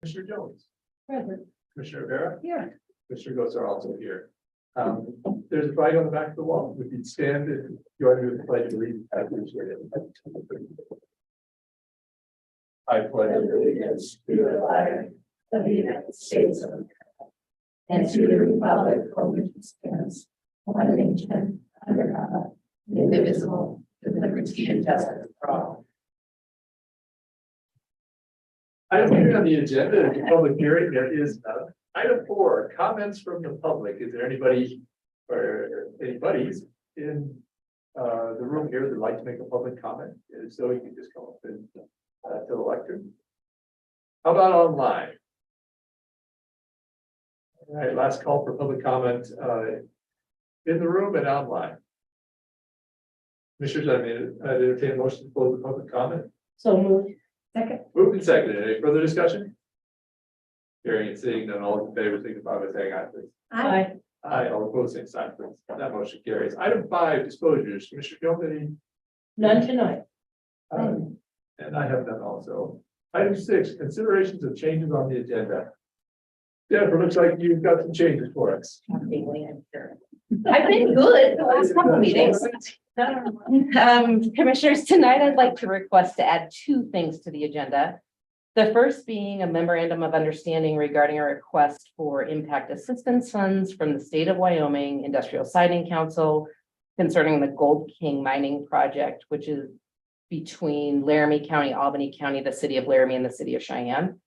Commissioner Jones. Present. Commissioner Rivera. Here. Commissioner Goetz are also here. There's a flag on the back of the wall. If you'd stand and join me with the pledge of allegiance, I appreciate it. I pledge allegiance To the flag of the United States of America and to the republic for which it stands, one nation, under God, indivisible, with liberty and justice for all. Item here on the agenda is a public hearing. There is none. Item 4, comments from the public. Is there anybody or anybody's in the room here that would like to make a public comment? If so, you can just come up and to the lectern. How about online? All right, last call for public comment in the room and online. Commissioners, I entertain a motion to close the public comment. So moved. Second. Moved and seconded. Any further discussion? Hearing and seeing none, all in favor, signify by saying aye, please. Aye. Aye, all opposed, same sign, please. That motion carries. Item 5, disclosures. Commissioner Jones, any? None tonight. And I have none also. Item 6, considerations of changes on the agenda. Jennifer, looks like you've got some changes for us. I've been good the last couple meetings. Commissioners, tonight I'd like to request to add 2 things to the agenda. The first being a memorandum of understanding regarding a request for impact assistance funds from the state of Wyoming Industrial Siting Council concerning the Gold King mining project, which is between Laramie County, Albany County, the city of Laramie, and the city of Cheyenne.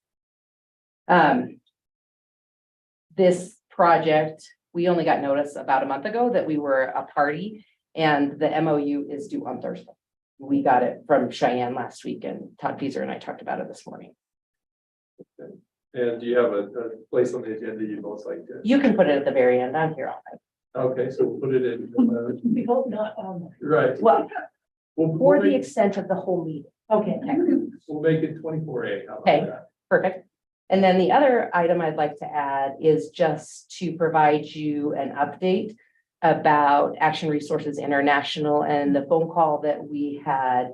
This project, we only got notice about a month ago that we were a party, and the MOU is due on Thursday. We got it from Cheyenne last week, and Todd Pieser and I talked about it this morning. And do you have a place on the agenda you'd most like to? You can put it at the very end. I'm here all night. Okay, so we'll put it in. We hope not on. Right. Well, We'll for the make, extent of the whole meeting. Okay. we'll make it 24A. How about Okay. that? Perfect. And then the other item I'd like to add is just to provide you an update about Action Resources International and the phone call that we had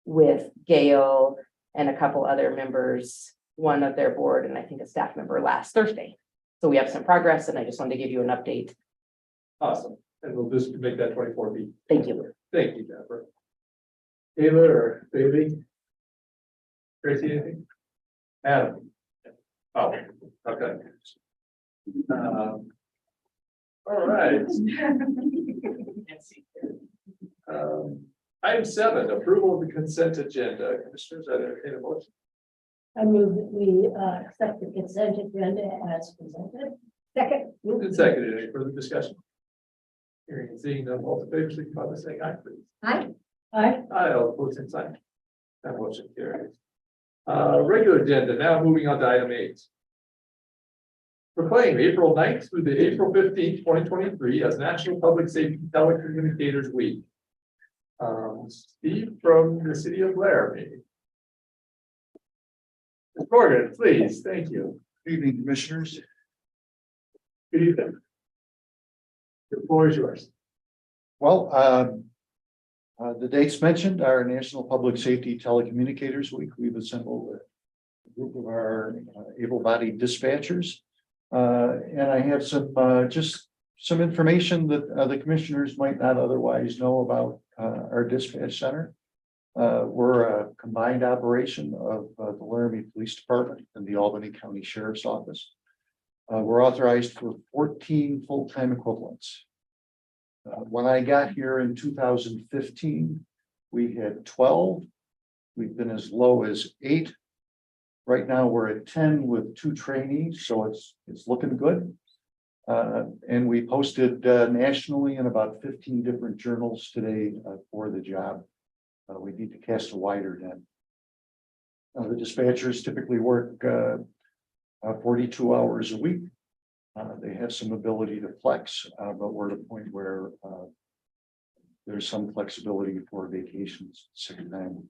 with Gail and a couple other members, one of their board and I think a staff member last Thursday. So we have some progress and I just wanted to give you an update. Awesome. And we'll just make that 24B. Thank you. Thank you, Jennifer. Taylor or Bailey? Tracy, anything? Adam? Oh, okay. All right. Item 7, approval of the consent agenda. Commissioners, I entertain a motion. I move that we accept the consent agenda as presented. Second. Moved and seconded. Any further discussion? Hearing and seeing none, all in favor, signify by saying aye, please. Aye. Aye. Aye, all opposed, same sign. That motion carries. Regular agenda, now moving on to item 8. Proclaim April 9th through the April 15th, 2023 as National Public Safety Telecommunicators Week. Steve from the city of Laramie. Ms. Morgan, please, thank you. Good evening, commissioners. Good evening. The floor is yours. Well, the dates mentioned are National Public Safety Telecommunicators Week. We've assembled a group of our able-bodied dispatchers. And I have just some information that the commissioners might not otherwise know about our dispatch center. We're a combined operation of the Laramie Police Department and the Albany County Sheriff's Office. We're authorized for 14 full-time equivalents. When I got here in 2015, we had 12. We've been as low as 8. Right now, we're at 10 with 2 trainees, so it's looking good. And we posted nationally in about 15 different journals today for the job. We need to cast a wider net. The dispatchers typically work 42 hours a week. They have some ability to flex, but we're at a point where there's some flexibility for vacations, sick time.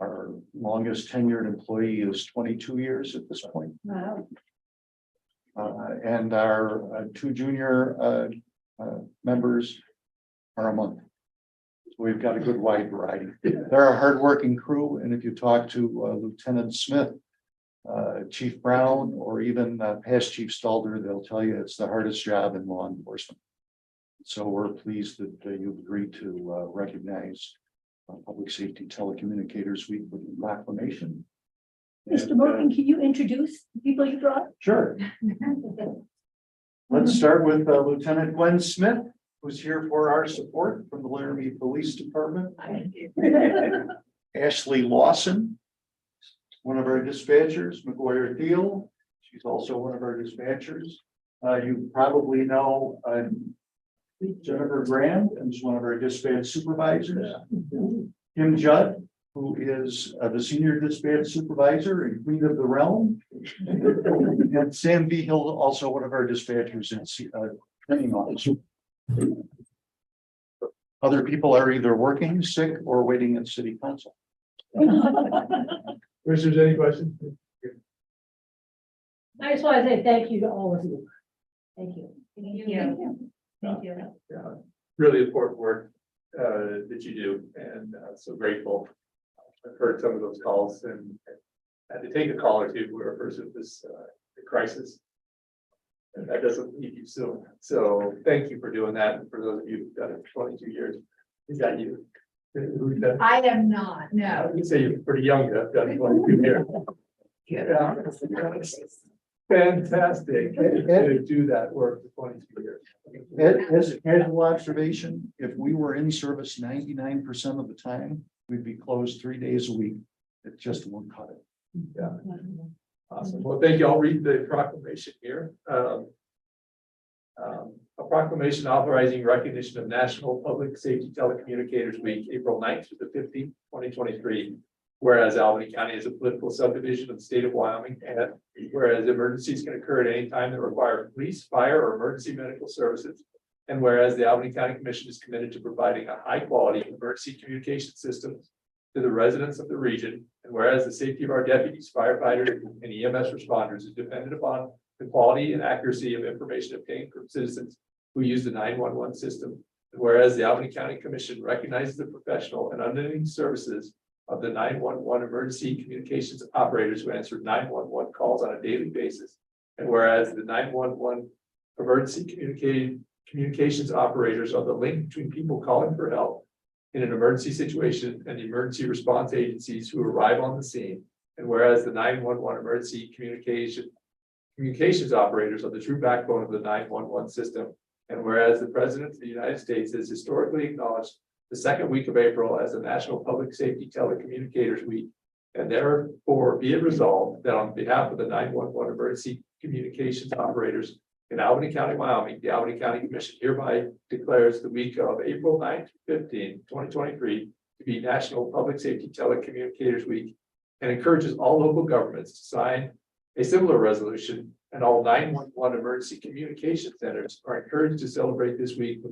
Our longest tenured employee is 22 years at this point. Wow. And our 2 junior members are a month. So we've got a good wide variety. They're a hardworking crew, and if you talk to Lieutenant Smith, Chief Brown, or even past Chief Stalder, they'll tell you it's the hardest job in law enforcement. So we're pleased that you've agreed to recognize Public Safety Telecommunicators Week with a proclamation. Mr. And, Morgan, can you introduce the people you brought? Sure. Let's start with Lieutenant Glenn Smith, who's here for our support from the Laramie Police Department. Ashley Lawson, one of our dispatchers. McGuire Thiel, she's also one of our dispatchers. You probably know Jennifer Graham, who's one of our dispatch supervisors. Kim Judd, who is the senior dispatch supervisor and queen of the realm. And Sam B. Hill, also one of our dispatchers and training officer. Other people are either working, sick, or waiting at city council. Commissioners, any questions? I just want to say thank you to all of you. Thank you. Thank you. Thank you. Yeah, really important work that you do, and so grateful. I've heard some of those calls and had to take a call or two where first of this crisis. And that doesn't leave you soon. So thank you for doing that. And for those of you who've done it for 22 years, is that you? Who's done it? I am not, no. You say you're pretty young to have done it 22 years. Yeah. Fantastic to do that work for 22 years. As a casual observation, if we were in service 99% of the time, we'd be closed 3 days a week. It just won't cut it. Yeah. Awesome. Well, thank you. I'll read the proclamation here. A proclamation authorizing recognition of National Public Safety Telecommunicators Week, April 9th to the 15th, 2023. Whereas Albany County is a political subdivision of the state of Wyoming, and whereas emergencies can occur at any time that require police, fire, or emergency medical services. And whereas the Albany County Commission is committed to providing a high quality emergency communication system to the residents of the region. And whereas the safety of our deputies, firefighters, and EMS responders is dependent upon the quality and accuracy of information obtained from citizens who use the 911 system. And whereas the Albany County Commission recognizes the professional and unending services of the 911 emergency communications operators who answer 911 calls on a daily basis. And whereas the 911 emergency communications operators are the link between people calling for help in an emergency situation and the emergency response agencies who arrive on the scene. And whereas the 911 emergency communications operators are the true backbone of the 911 system. And whereas the President of the United States has historically acknowledged the second week of April as the National Public Safety Telecommunicators Week, and therefore be it resolved that on behalf of the 911 emergency communications operators in Albany County, Wyoming, the Albany County Commission hereby declares the week of April 9th, 15, 2023 to be National Public Safety Telecommunicators Week, and encourages all local governments to sign a similar resolution, and all 911 emergency communication centers are encouraged to celebrate this week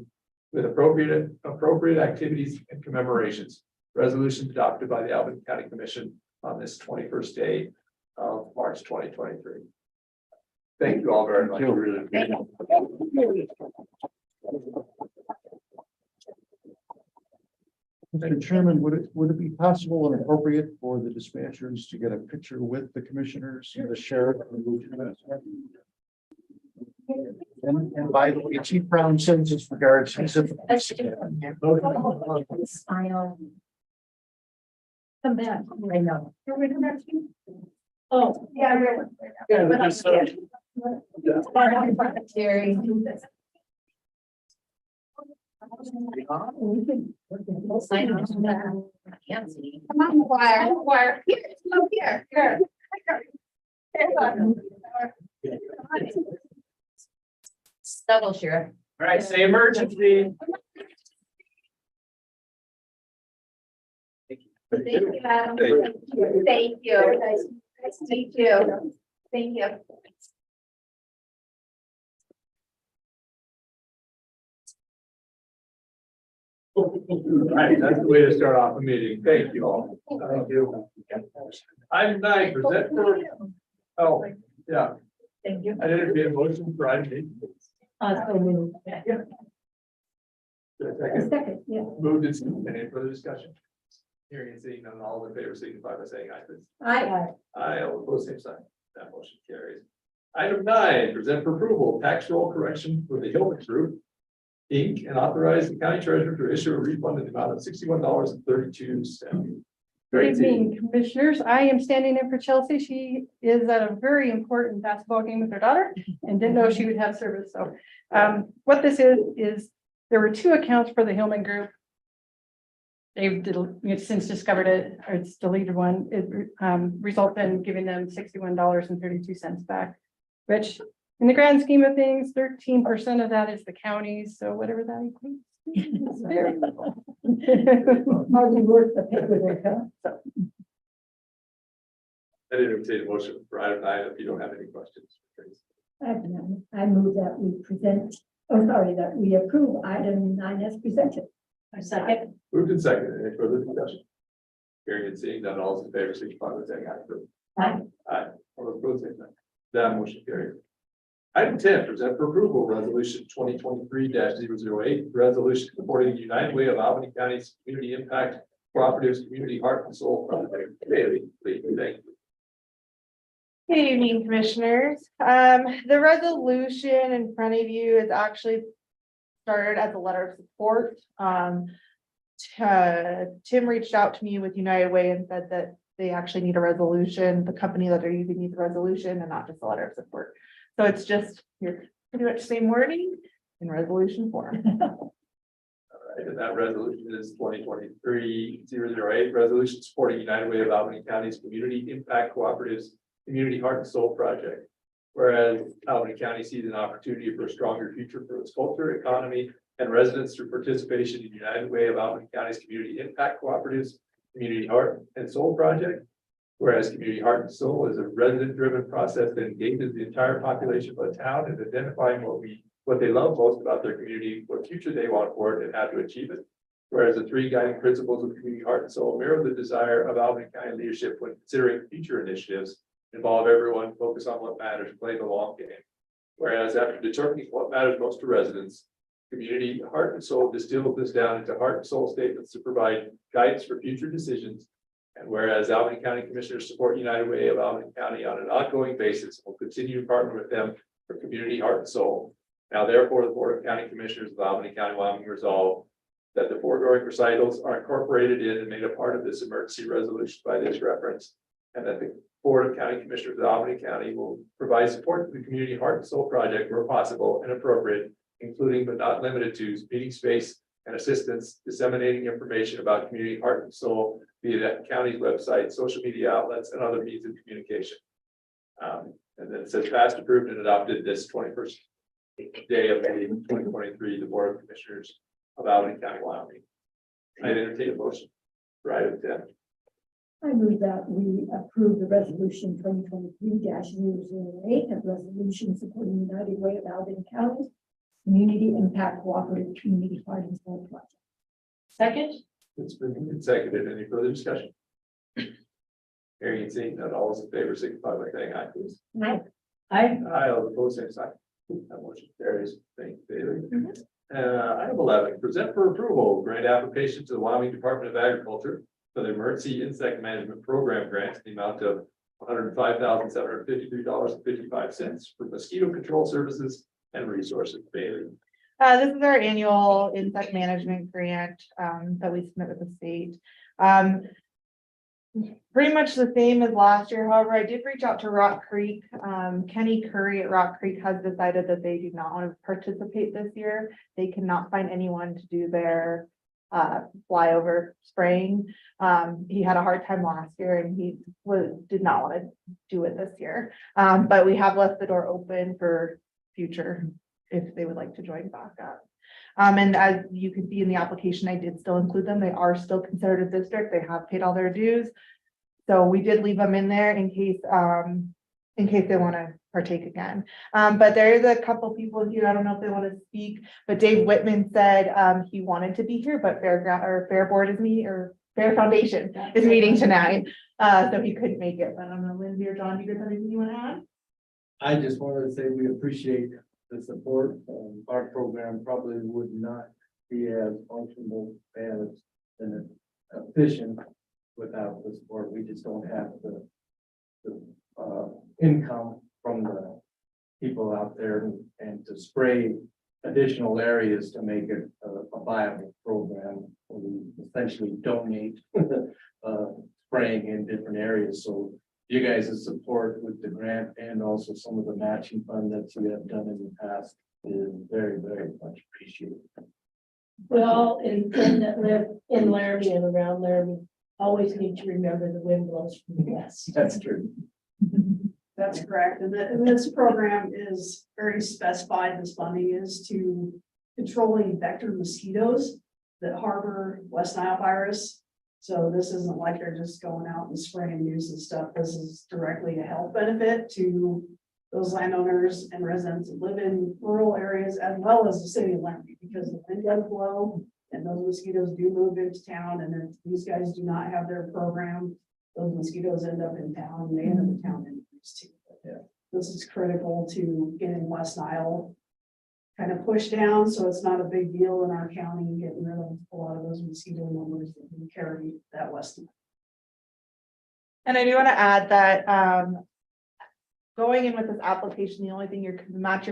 with appropriate activities and commemorations. Resolution adopted by the Albany County Commission on this 21st day of March 2023. Thank you all very much. Really appreciate it. Mr. Chairman, would it be possible and appropriate for the dispatchers to get a picture with the commissioners, the sheriff, and the lieutenant? And by the way, Chief Brown sends his regards. He's a Smile. Come back. I know. Oh, yeah. Yeah, but just, Terry. Sign on that. I can't see. Come on, choir. Here, come here. Here. Double sheriff. all right, say emergency. Thank you, Adam. Thank you. Nice to meet you. Thank you. All right, that's the way to start off a meeting. Thank you all. Thank you. Item 9, present for, oh, yeah, Thank you. I didn't get a motion for item 8. So moved. Second. Second, yeah. Moved and seconded. Any further discussion? Hearing and seeing none, all in favor signify by saying aye, please. Aye. Aye, all opposed, same sign. That motion carries. Item 9, present for approval, tax roll correction for the Hillman Group, Inc., and authorize the county treasurer to issue a refund in the amount of $61.32. Good evening, commissioners. I am standing in for Chelsea. She is at a very important basketball game with her daughter and didn't know she would have service. So what this is there were 2 accounts for the Hillman Group. They've since discovered it, or it's deleted one. It resulted in giving them $61.32 back, which in the grand scheme of things, 13% of that is the county's. So whatever that equates. It's very little. Hardly worth the paperwork, huh? I didn't entertain a motion for item 9 if you don't have any questions. I move that we present, that we approve item 9 as presented. A second. Moved and seconded. Any further discussion? Hearing and seeing none, all those in favor signify by saying aye. Aye. Aye. All those opposed, same sign. That motion carries. Item 10, present for approval, resolution 2023-008, resolution supporting the United Way of Albany County's Community Impact Cooperatives Community Heart and Soul Project. Bailey, please, thank you. Good evening, commissioners. The resolution in front of you is actually started as a letter of support. Tim reached out to me with United Way and said that they actually need a resolution. The company that they're using needs a resolution and not just a letter of support. So it's just, you're pretty much same wording in resolution form. All right, and that resolution is 2023-008, resolution supporting United Way of Albany County's Community Impact Cooperatives Community Heart and Soul Project. Whereas Albany County sees an opportunity for a stronger future for its culture, economy, and residents through participation in United Way of Albany County's Community Impact Cooperatives Community Heart and Soul Project. Whereas Community Heart and Soul is a resident-driven process that engages the entire population of a town in identifying what they love most about their community, what future they want for it, and how to achieve it. Whereas the 3 guiding principles of Community Heart and Soul mirror the desire of Albany County leadership when considering future initiatives, involve everyone, focus on what matters, play the long game. Whereas after determining what matters most to residents, Community Heart and Soul distilled this down into heart and soul statements to provide guidance for future decisions. And whereas Albany County Commissioners support United Way of Albany County on an ongoing basis, will continue to partner with them for Community Heart and Soul. Now therefore, the Board of County Commissioners of Albany County, Wyoming resolve that the foregoing recitals are incorporated in and made a part of this emergency resolution by this reference. And that the Board of County Commissioners of Albany County will provide support to the Community Heart and Soul Project where possible and appropriate, including but not limited to meeting space and assistance, disseminating information about Community Heart and Soul via the county's website, social media outlets, and other means of communication. And then it says passed, approved, and adopted this 21st day of May 2023, the Board of Commissioners of Albany County, Wyoming. I entertain a motion for item 10. I move that we approve the resolution 2023-008, a resolution supporting United Way of Albany County Community Impact Cooperative Community Heart and Soul Project. Second. It's been moved and seconded. Any further discussion? Hearing and seeing none, all those in favor signify by saying aye, please. Aye. Aye, all opposed, same sign. That motion carries. Thank you, Bailey. Item 11, present for approval, grant application to the Wyoming Department of Agriculture for the Emergency Insect Management Program grant in the amount of $105,753.55 for mosquito control services and resources. Bailey. This is our annual insect management grant that we submit with the state. Pretty much the same as last year. However, I did reach out to Rock Creek. Kenny Curry at Rock Creek has decided that they do not want to participate this year. They cannot find anyone to do their flyover spraying. He had a hard time last year and he did not want to do it this year. But we have left the door open for future if they would like to join back up. And as you can see in the application, I did still include them. They are still considered a district. They have paid all their dues. So we did leave them in there in case they want to partake again. But there is a couple people here. I don't know if they want to speak, but Dave Whitman said he wanted to be here, but Fair Foundation is meeting tonight. So he couldn't make it. But I don't know, Lindsay or John, do you guys have anything you want to add? I just wanted to say we appreciate the support. Our program probably would not be as functional as and efficient without the support, we just don't have income from the people out there and to spray additional areas to make it a viable program. We essentially donate spraying in different areas. So you guys' support with the grant and also some of the matching fund that you have done in the past is very, very much appreciated. We all that live in Laramie and around Laramie always need to remember the wind blows from the west. That's true. That's correct. And this program is very specified. This funding is to controlling vector mosquitoes that harbor West Nile virus. So this isn't like they're just going out and spraying news and stuff. This is directly a health benefit to those landowners and residents that live in rural areas as well as the city of Laramie, because the wind does blow and those mosquitoes do move into town. And if these guys do not have their program, those mosquitoes end up in town and they end up in town anyways too. Yeah. This is critical to getting West Nile kind of pushed down, so it's not a big deal in our county, getting rid of a lot of those mosquito numbers that we carry that west. And I do want to add that going in with this application, the only thing you're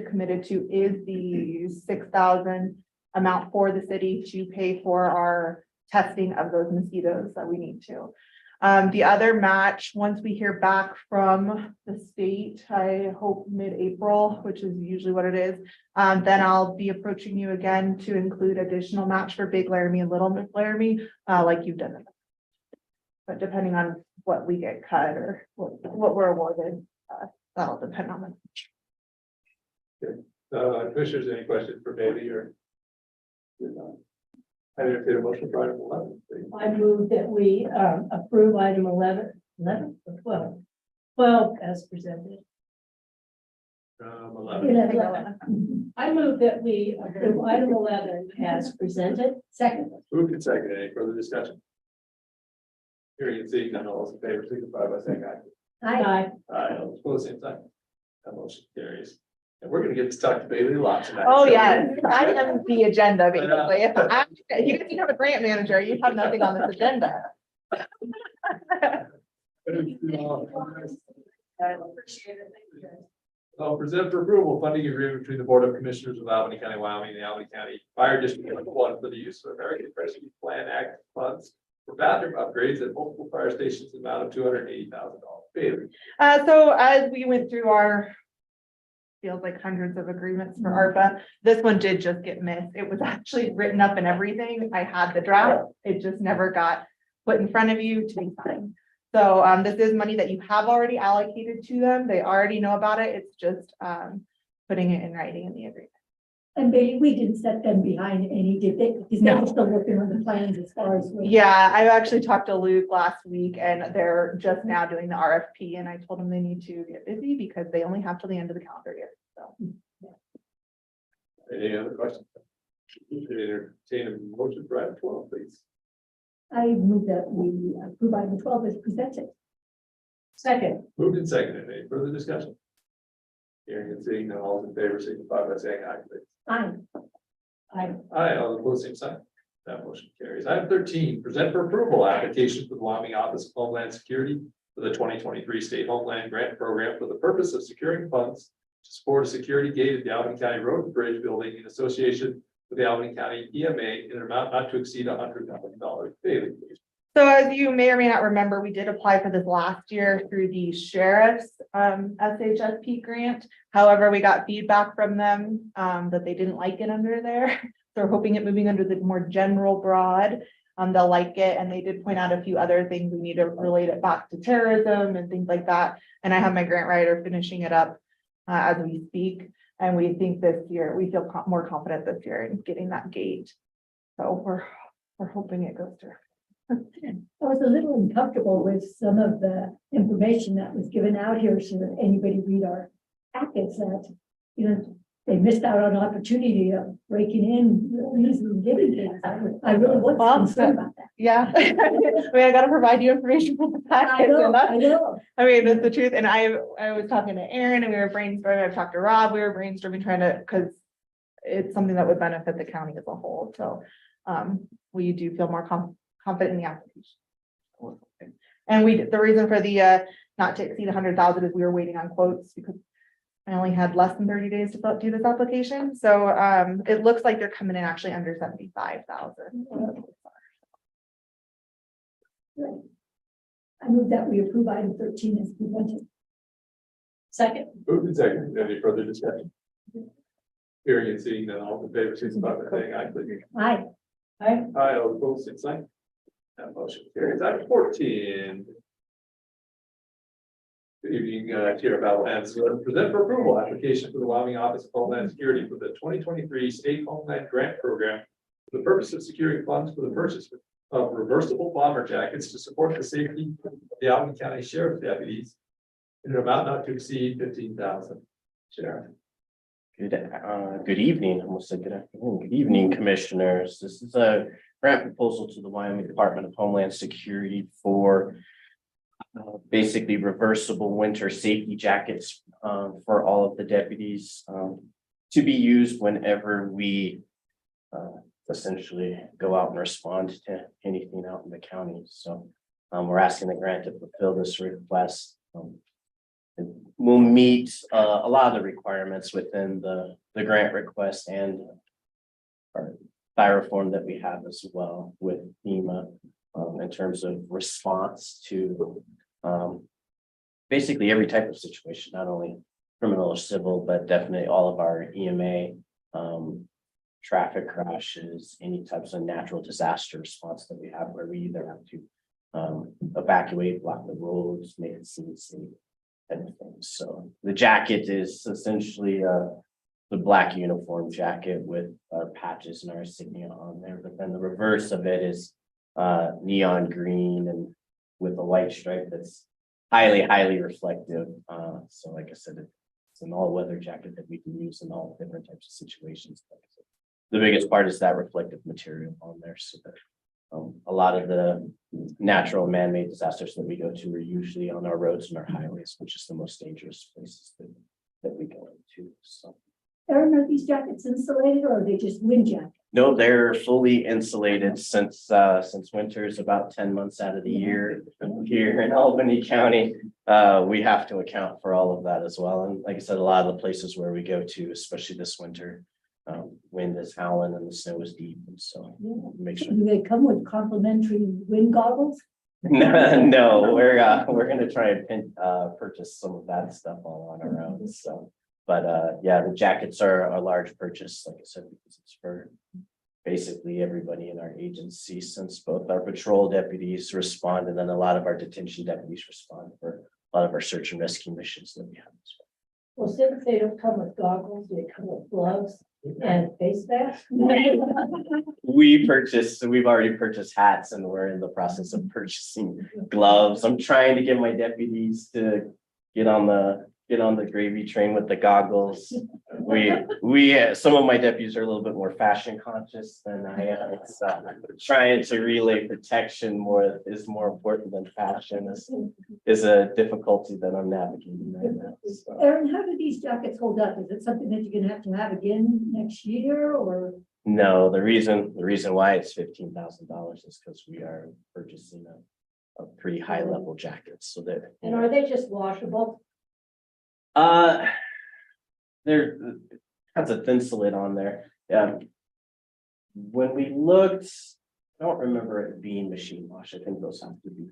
committed to is the 6,000 amount for the city to pay for our testing of those mosquitoes that we need to. The other match, once we hear back from the state, I hope mid-April, which is usually what it is, then I'll be approaching you again to include additional match for Big Laramie and Little Laramie, like you've done. But depending on what we get cut or what we're awarded, that'll depend on it. Commissioners, any questions for Bailey or? I entertain a motion for item 11, please. I move that we approve item 11 or 12 as presented. 11. 11. I move that we approve item 11 as presented. Second. Moved and seconded. Any further discussion? Hearing and seeing none, all those in favor signify by saying aye. Aye. Aye, all opposed, same sign. That motion carries. And we're gonna get to talk to Bailey a lot tonight. Oh, so- yeah, I am the agenda, basically. If you didn't have a grant manager, you'd have nothing on this agenda. So present for approval, funding agreement between the Board of Commissioners of Albany County, Wyoming, and the Albany County Fire District Number 1 for the use of American Rescue Plan Act funds for bathroom upgrades at multiple fire stations, in the amount of $280,000. Bailey. So as we went through our feels like hundreds of agreements for ARPA, this one did just get missed. It was actually written up and everything. I had the draft. It just never got put in front of you to be signed. So this is money that you have already allocated to them. They already know about it. It's just putting it in writing in the agreement. And Bailey, we didn't set them behind any, did they? Because No. they're still working on the plans as far as. Yeah, I actually talked to Luke last week and they're just now doing the RFP and I told them they need to get busy because they only have till the end of the calendar year. So. Any other questions? Entertain a motion for item 12, please. I move that we approve item 12 as presented. Second. Moved and seconded. Any further discussion? Hearing and seeing none, all in favor signify by saying aye, please. Aye. Aye. Aye, all opposed, same sign. That motion carries. Item 13, present for approval application for the Wyoming Office of Homeland Security for the 2023 State Homeland Grant Program for the purpose of securing funds to support a security gate at the Albany County Road and Bridge Building in association with the Albany County EMA in an amount not to exceed $100,000. Bailey, please. So as you may or may not remember, we did apply for this last year through the sheriff's SHSP grant. However, we got feedback from them that they didn't like it under there. So we're hoping it moving under the more general broad. They'll like it. And they did point out a few other things. We need to relate it back to terrorism and things like that. And I have my grant writer finishing it up as we speak. And we think this year, we feel more confident this year in getting that gate. So we're hoping it goes through. I was a little uncomfortable with some of the information that was given out here, so that anybody read our packets that, you know, they missed out on an opportunity of breaking in real easy and getting things. I really was concerned about that. Yeah. I mean, I gotta provide you information for the I packets. know, And that's, I know. I mean, that's the truth. And I was talking to Aaron and we were brainstorming. I've talked to Rob. We were brainstorming trying to, because it's something that would benefit the county as a whole. So we do feel more confident in the application. And the reason for the not to exceed 100,000 is we were waiting on quotes because I only had less than 30 days to do this application. So it looks like they're coming in actually under 75,000. I move that we approve item 13 as presented. Second. Moved and seconded. Any further discussion? Hearing and seeing none, all in favor, signify by saying aye, please. Aye. Aye, all opposed, same sign. That motion carries. Item 14. Good evening, Chair of Alabama. Present for approval application for the Wyoming Office of Homeland Security for the 2023 State Homeland Grant Program for the purpose of securing funds for the purchase of reversible bomber jackets to support the safety of the Albany County Sheriff's deputies in an amount not to exceed 15,000. Sheriff. Good evening, almost said good afternoon. Good evening, commissioners. This is a grant proposal to the Wyoming Department of Homeland Security for basically reversible winter safety jackets for all of the deputies to be used whenever we essentially go out and respond to anything out in the county. So we're asking the grant to fulfill this request. We'll meet a lot of the requirements within the grant request and our styrofoam that we have as well with FEMA in terms of response to basically every type of situation, not only criminal or civil, but definitely all of our EMA, traffic crashes, any types of natural disaster response that we have where we either have to evacuate, block the roads, make it seem safe. Everything. So the jacket is essentially the black uniform jacket with our patches and our insignia on there, but then the reverse of it is neon green and with a white stripe that's highly reflective. So like I said, it's an all-weather jacket that we can use in all different types of situations. The biggest part is that reflective material on there, so that a lot of the natural and man-made disasters that we go to are usually on our roads and our highways, which is the most dangerous places that we go into. So Aaron, are these jackets insulated or are they just wind jackets? no, they're fully insulated since winter is about 10 months out of the year here in Albany County. We have to account for all of that as well. And like I said, a lot of the places where we go to, especially this winter, wind is howling and the snow is deep, and so make sure. Do they come with complimentary wind goggles? No, we're gonna try and purchase some of that stuff all on our own. So, but yeah, the jackets are a large purchase, like I said, because it's for basically everybody in our agency, since both our patrol deputies respond and then a lot of our detention deputies respond for a lot of our search and rescue missions that we have as well. Well, since they don't come with goggles, they come with gloves and face masks. We've already purchased hats and we're in the process of purchasing gloves. I'm trying to get my deputies to get on the gravy train with the goggles. Some of my deputies are a little bit more fashion conscious than I am. It's trying to relay protection is more important than fashion is a difficulty that I'm navigating right now. So. Aaron, how do these jackets hold up? Is it something that you're gonna have again next year or? No, the reason why it's $15,000 is because we are purchasing a pretty high level jacket, so that. And are they just washable? There has a thin slit on there. When we looked, I don't remember it being machine wash. I think those have to be.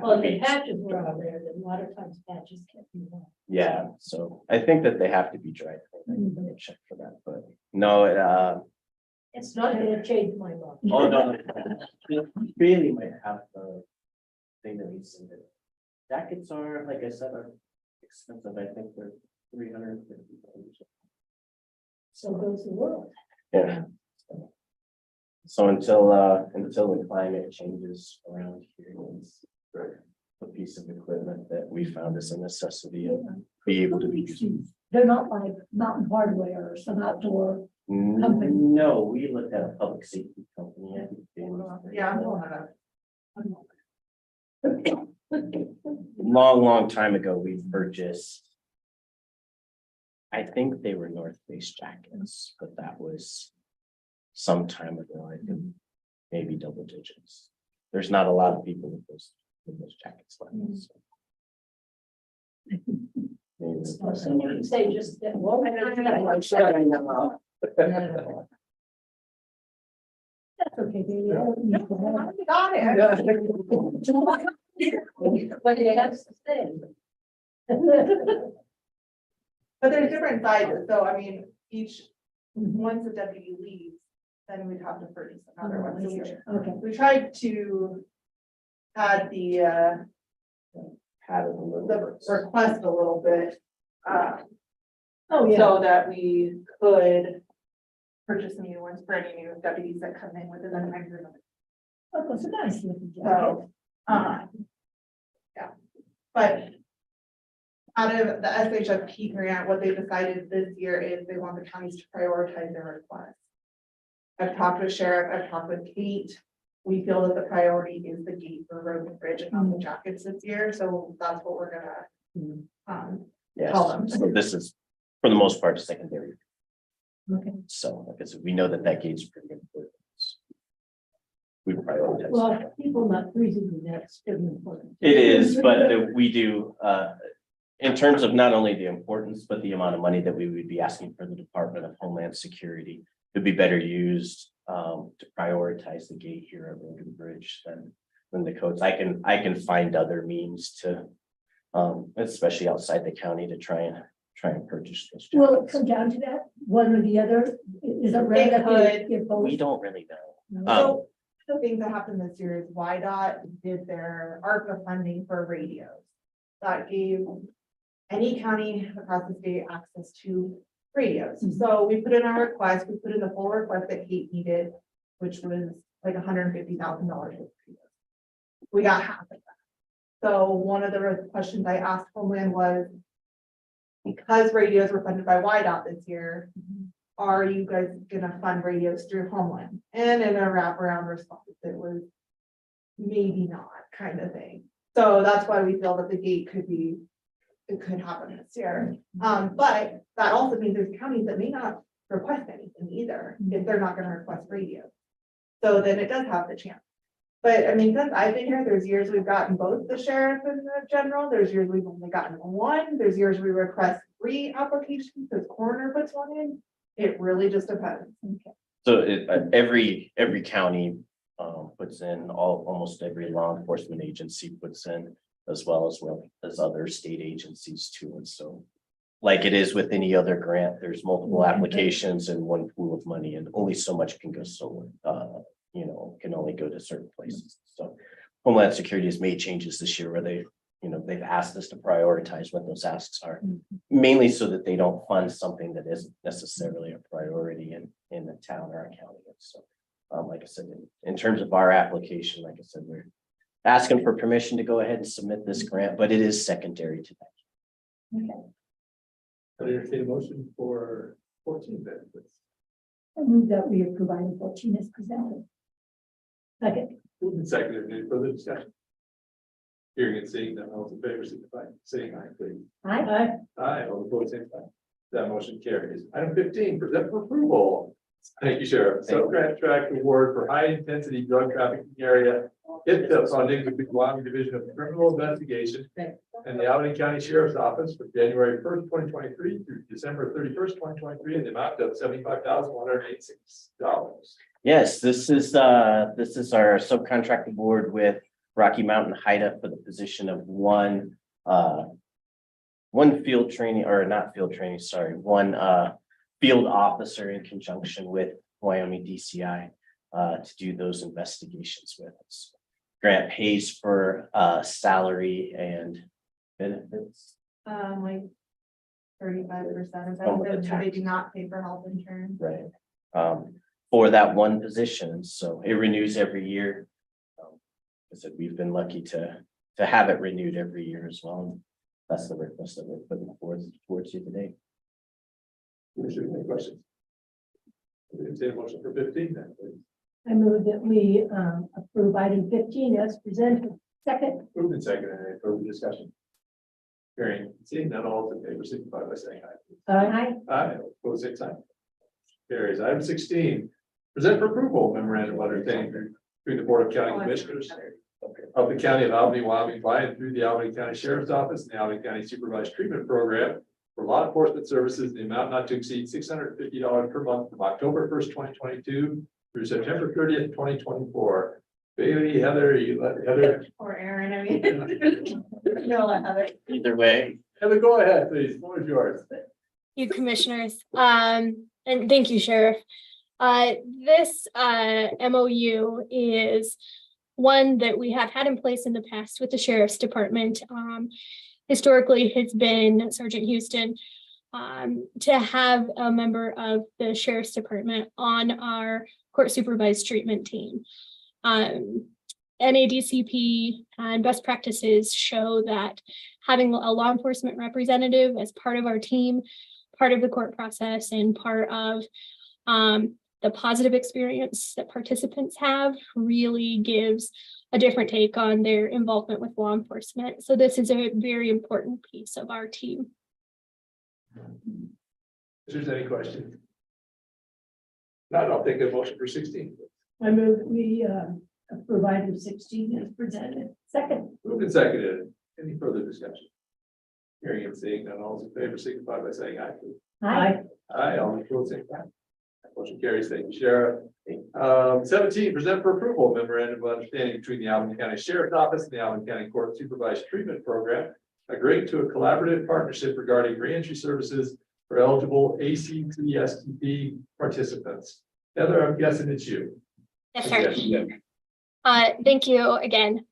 Well, the patches were on there, then a lot of times patches can't be washed. Yeah, so I think that they have to be dry. I can check for that, but no, It's not gonna change my mind. oh no, it really might have the thing that needs in it. Jackets are, like I said, are expensive. I think they're $350. So goes the world. Yeah. So until the climate changes around here, it's a piece of equipment that we found is a necessity and be able to be used. They're not like Mountain Hardware or some outdoor. Company. No, we looked at a public safety company. I think Yeah. long time ago, we purchased. I think they were North Face jackets, but that was some time ago. I think maybe double digits. there's not a lot of people with those jackets left. So. So you say just that. Well, that's okay, baby. Got it. But that's the thing. But there's different sizes, so I mean, once the deputy leaves, then we'd have to purchase another one. So Okay. we tried to add the request a little bit. Oh, yeah. So that we could purchase new ones for any new deputies that come in within the next year. Oh, that's a nice looking jacket. So, yeah, but out of the SHFP grant, what they decided this year is they want the counties to prioritize their requests. I've talked with Sheriff, I've talked with Kate. We feel that the priority is the gate for road and bridge and not the jackets this year, so that's what we're gonna, Yes, tell them. so this is for the most part secondary. Okay. So, because we know that gate's pretty important. We prioritize. Well, people not freezing to death is pretty important. It is, but we do, in terms of not only the importance, but the amount of money that we would be asking for the Department of Homeland Security would be better used to prioritize the gate here at Road and Bridge than the codes. I can find other means to, especially outside the county, to try and purchase those. Will it jackets. come down to that, one or the other? Is it It rare could. that you both? We don't really know. So the things that happened this year is YDOT did their ARPA funding for radios. That gave any county across the state access to radios. So we put in our request, we put in the full request that Kate needed, which was like $150,000. We got half of that. So one of the questions I asked Homeland was, because radios were funded by YDOT this year, are you guys gonna fund radios through Homeland? And in a wraparound response, it was maybe not kind of thing. So that's why we feel that the gate it could happen this year. But that also means there's counties that may not request anything either, if they're not gonna request radios. So then it does have the chance. But I mean, since I've been here, there's years we've gotten both the sheriff and the general, there's years we've only gotten one, there's years we request 3 applications, because coroner puts one in. It really just depends. So every county puts in, almost every law enforcement agency puts in, as well as other state agencies too. And so, like it is with any other grant, there's multiple applications and one pool of money, and only so much can go can only go to certain places. So Homeland Security has made changes this year where they've asked us to prioritize what those asks are, mainly so that they don't fund something that isn't necessarily a priority in the town or a county. So, like I said, in terms of our application, like I said, we're asking for permission to go ahead and submit this grant, but it is secondary to that. Okay. I entertain a motion for 14 then, please. I move that we approve item 14 as presented. Second. Moved and seconded. Any further discussion? Hearing and seeing none, all those in favor signify by saying aye, please. Aye. Aye, all opposed, same sign. That motion carries. Item 15, present for approval. Thank you, Sheriff. Subcontract award for high intensity drug trafficking area. HIPAA funding with the Wyoming Division of Criminal Investigation and the Albany County Sheriff's Office for January 1st, 2023 through December 31st, 2023, in the amount of $75,186. Yes, this is our subcontract award with Rocky Mountain HIDA for the position of one field training, or not field training, sorry, one field officer in conjunction with Wyoming DCI to do those investigations with us. Grant pays for salary and benefits. Like 35% of From the benefits, they tax. do not pay for health insurance. Right. For that one position, so it renews every year. I said, we've been lucky to have it renewed every year as well. That's the request that we're putting towards you today. Commissioner, any questions? We entertain a motion for 15 then, please. I move that we approve item 15 as presented. Second. Moved and seconded. Any further discussion? Hearing and seeing none, all those in favor signify by saying aye, please. Aye. Aye, opposed, same sign. Carries. Item 16, present for approval memorandum of understanding between the Board of County Commissioners of the County of Albany, Wyoming, by and through the Albany County Sheriff's Office and the Albany County Supervised Treatment Program for law enforcement services, the amount not to exceed $650 per month from October 1st, 2022 through September 30th, 2024. Bailey, Heather, Heather, Or Aaron, I mean. No, Heather. Either way. Heather, go ahead, please. The floor is yours. You commissioners, and thank you, Sheriff. This MOU is one that we have had in place in the past with the Sheriff's Department. Historically, it's been Sergeant Houston to have a member of the Sheriff's Department on our court supervised treatment team. NADCP and best practices show that having a law enforcement representative as part of our team, part of the court process, and part of the positive experience that participants have really gives a different take on their involvement with law enforcement. So this is a very important piece of our team. If there's any questions. Not, I'll take a motion for 16. I move we approve item 16 as presented. Second. Moved and seconded. Any further discussion? Hearing and seeing none, all those in favor signify by saying aye. Please. Aye. Aye, all opposed, same sign. Motion carries. Thank you, Sheriff. 17, present for approval memorandum of understanding between the Albany County Sheriff's Office and the Albany County Court Supervised Treatment Program, agreeing to a collaborative partnership regarding reentry services for eligible ACTSTP participants. Heather, I'm guessing it's you. Yes, sir. Yes. Thank you again.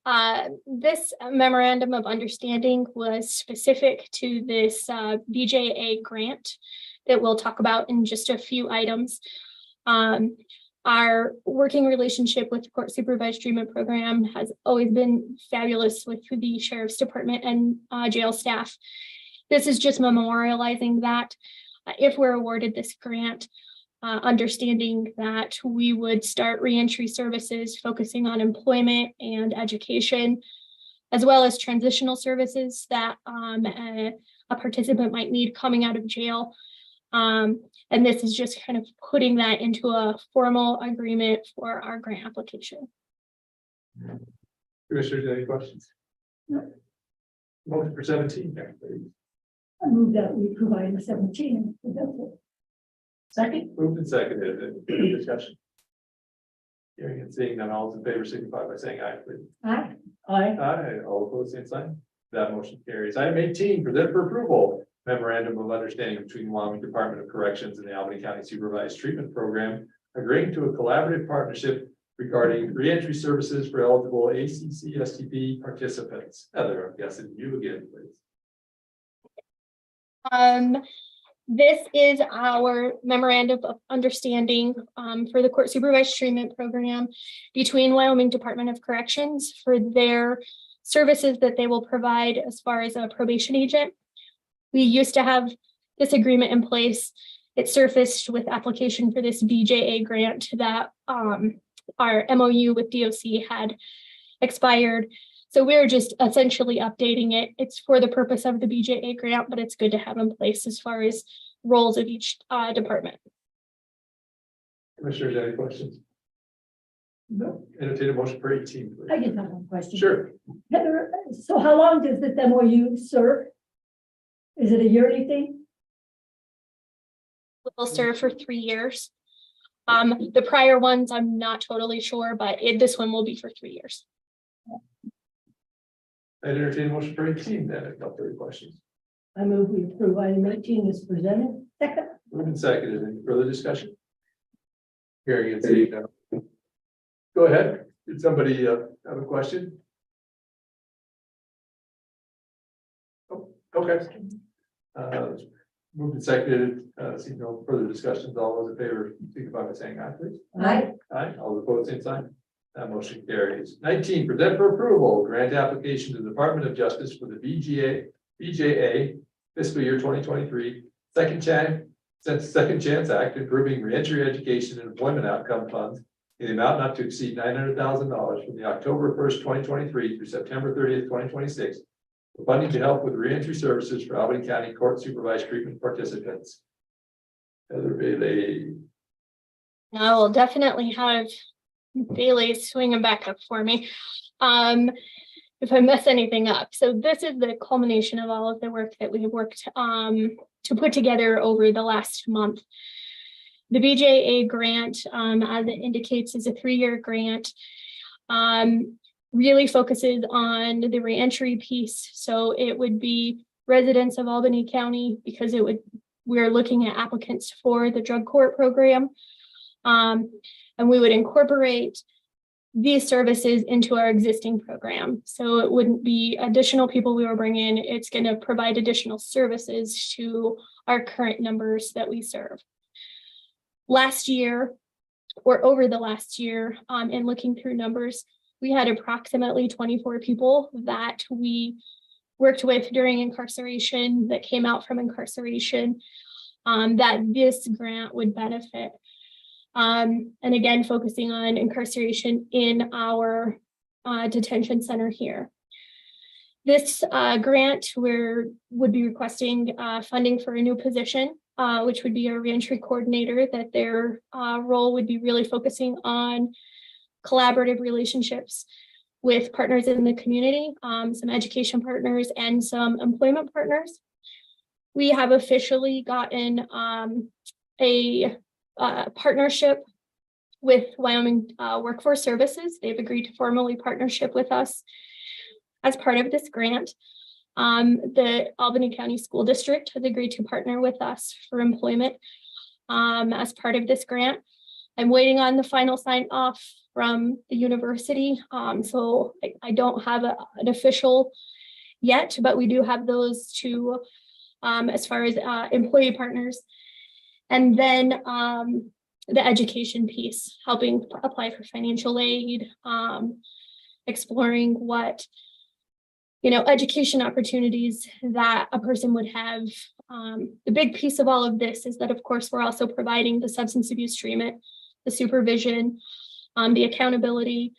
This memorandum of understanding was specific to this BJA grant that we'll talk about in just a few items. Our working relationship with the Court Supervised Treatment Program has always been fabulous with the Sheriff's Department and jail staff. This is just memorializing that if we're awarded this grant, understanding that we would start reentry services focusing on employment and education, as well as transitional services that a participant might need coming out of jail. And this is just kind of putting that into a formal agreement for our grant application. Commissioners, any questions? No. Motion for 17, next, please. I move that we approve item 17 as presented. Second. Moved and seconded. Any further discussion? Hearing and seeing none, all those in favor signify by saying aye, please. Aye. Aye. Aye, all opposed, same sign. That motion carries. Item 18, present for approval memorandum of understanding between the Wyoming Department of Corrections and the Albany County Supervised Treatment Program, agreeing to a collaborative partnership regarding reentry services for eligible ACCSTP participants. Heather, I'm guessing you again, please. This is our memorandum of understanding for the Court Supervised Treatment Program between Wyoming Department of Corrections for their services that they will provide as far as a probation agent. We used to have this agreement in place. It surfaced with application for this BJA grant that our MOU with DOC had expired. So we're just essentially updating it. It's for the purpose of the BJA grant, but it's good to have in place as far as roles of each department. Commissioners, any questions? No. Entertain a motion for 18, please. I just have one question. Sure. Heather, so how long does this MOU serve? Is it a yearly thing? Will serve for 3 years. The prior ones, I'm not totally sure, but this one will be for 3 years. I'd entertain a motion for 18, then, if no further questions. I move we approve item 18 as presented. Second. Moved and seconded. Any further discussion? Hearing and seeing none. Go ahead. Did somebody have a question? Oh, okay. Moved and seconded. Seeing no further discussions. All those in favor, signify by saying aye, please. Aye. Aye. All opposed, same sign. That motion carries. 19, present for approval, grant application to the Department of Justice for the BJA fiscal year 2023 Second Chance Act, improving reentry education and employment outcome funds in the amount not to exceed $900,000 from the October 1st, 2023 through September 30th, 2026. For funding to help with reentry services for Albany County Court Supervised Treatment participants. Heather Bailey. I will definitely have Bailey's swinging back up for me. If I mess anything up. So this is the culmination of all of the work that we have worked to put together over the last month. The BJA grant, as it indicates, is a 3-year grant. Really focuses on the reentry piece. So it would be residents of Albany County because we're looking at applicants for the drug court program. And we would incorporate these services into our existing program. So it wouldn't be additional people we were bringing in. It's going to provide additional services to our current numbers that we serve. Last year, or over the last year, in looking through numbers, we had approximately 24 people that we worked with during incarceration that came out from incarceration that this grant would benefit. And again, focusing on incarceration in our detention center here. This grant would be requesting funding for a new position, which would be a reentry coordinator, that their role would be really focusing on collaborative relationships with partners in the community, some education partners and some employment partners. We have officially gotten a partnership with Wyoming Workforce Services. They've agreed to formally partnership with us as part of this grant. The Albany County School District has agreed to partner with us for employment as part of this grant. I'm waiting on the final sign off from the university. So I don't have an official yet, but we do have those two as far as employee partners. And then the education piece, helping apply for financial aid, exploring what, education opportunities that a person would have. The big piece of all of this is that, of course, we're also providing the substance abuse treatment, the supervision, the accountability,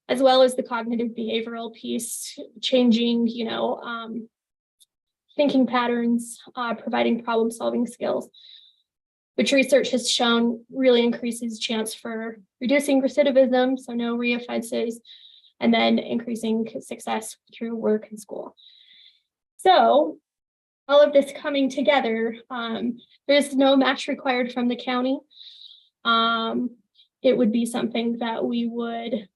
as well as the cognitive behavioral piece, changing, thinking patterns, providing problem-solving skills, which research has shown really increases chance for reducing recidivism, so no reoffenses, and then increasing success through work and school. So all of this coming together, there's no match required from the county. It would be something that we would,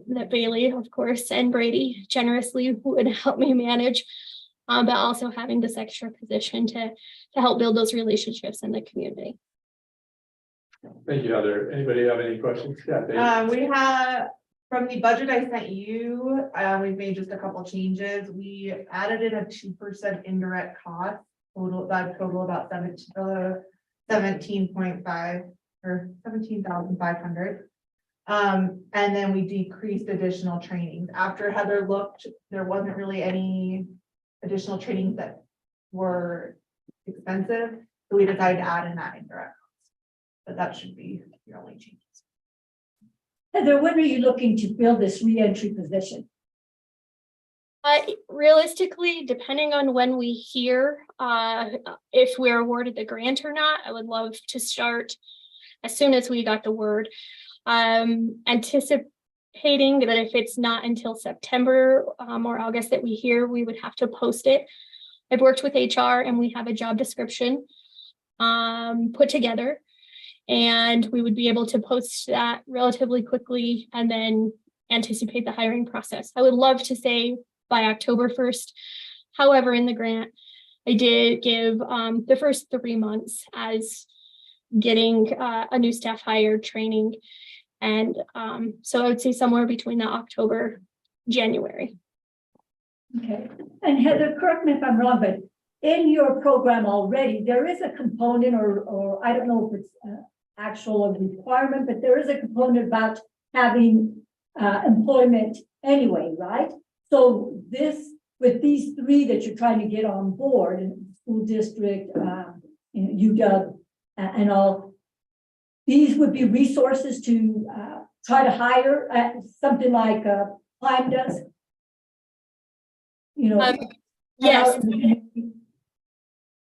that Bailey, of course, and Brady generously would help me manage, but also having this extra position to help build those relationships in the community. Thank you, Heather. Anybody have any questions? Yeah, We have, from the budget I sent you, we've made just a couple changes. We added in a 2% indirect cost, total about 17.5 or 17,500. And then we decreased additional trainings. After Heather looked, there wasn't really any additional trainings that were expensive, so we decided to add in that indirect cost. But that should be your only changes. Heather, when are you looking to fill this reentry position? Realistically, depending on when we hear if we're awarded the grant or not, I would love to start as soon as we got the word. Anticipating that if it's not until September or August that we hear, we would have to post it. I've worked with HR and we have a job description put together, and we would be able to post that relatively quickly and then anticipate the hiring process. I would love to say by October 1st. However, in the grant, I did give the first 3 months as getting a new staff hired, training. And so I would say somewhere between the October, January. Okay, and Heather, correct me if I'm wrong, but in your program already, there is a component, or I don't know if it's actual requirement, but there is a component about having employment anyway, right? So this, with these 3 that you're trying to get on board, in school district, UW, and all, these would be resources to try to hire something like Climb does. Yes.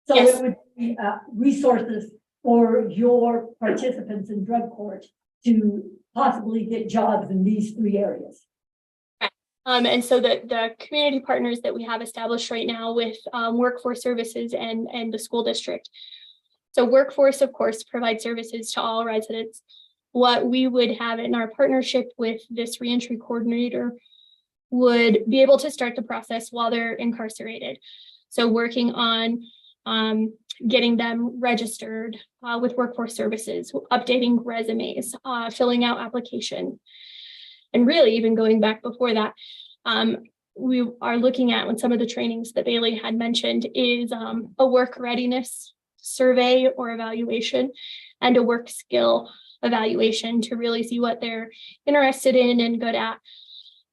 So Yes. it would be resources for your participants in drug court to possibly get jobs in these 3 areas. And so the community partners that we have established right now with workforce services and the school district. So workforce, of course, provides services to all residents. What we would have in our partnership with this reentry coordinator would be able to start the process while they're incarcerated. So working on getting them registered with workforce services, updating resumes, filling out application. And really even going back before that, we are looking at, when some of the trainings that Bailey had mentioned is a work readiness survey or evaluation and a work skill evaluation to really see what they're interested in and good at.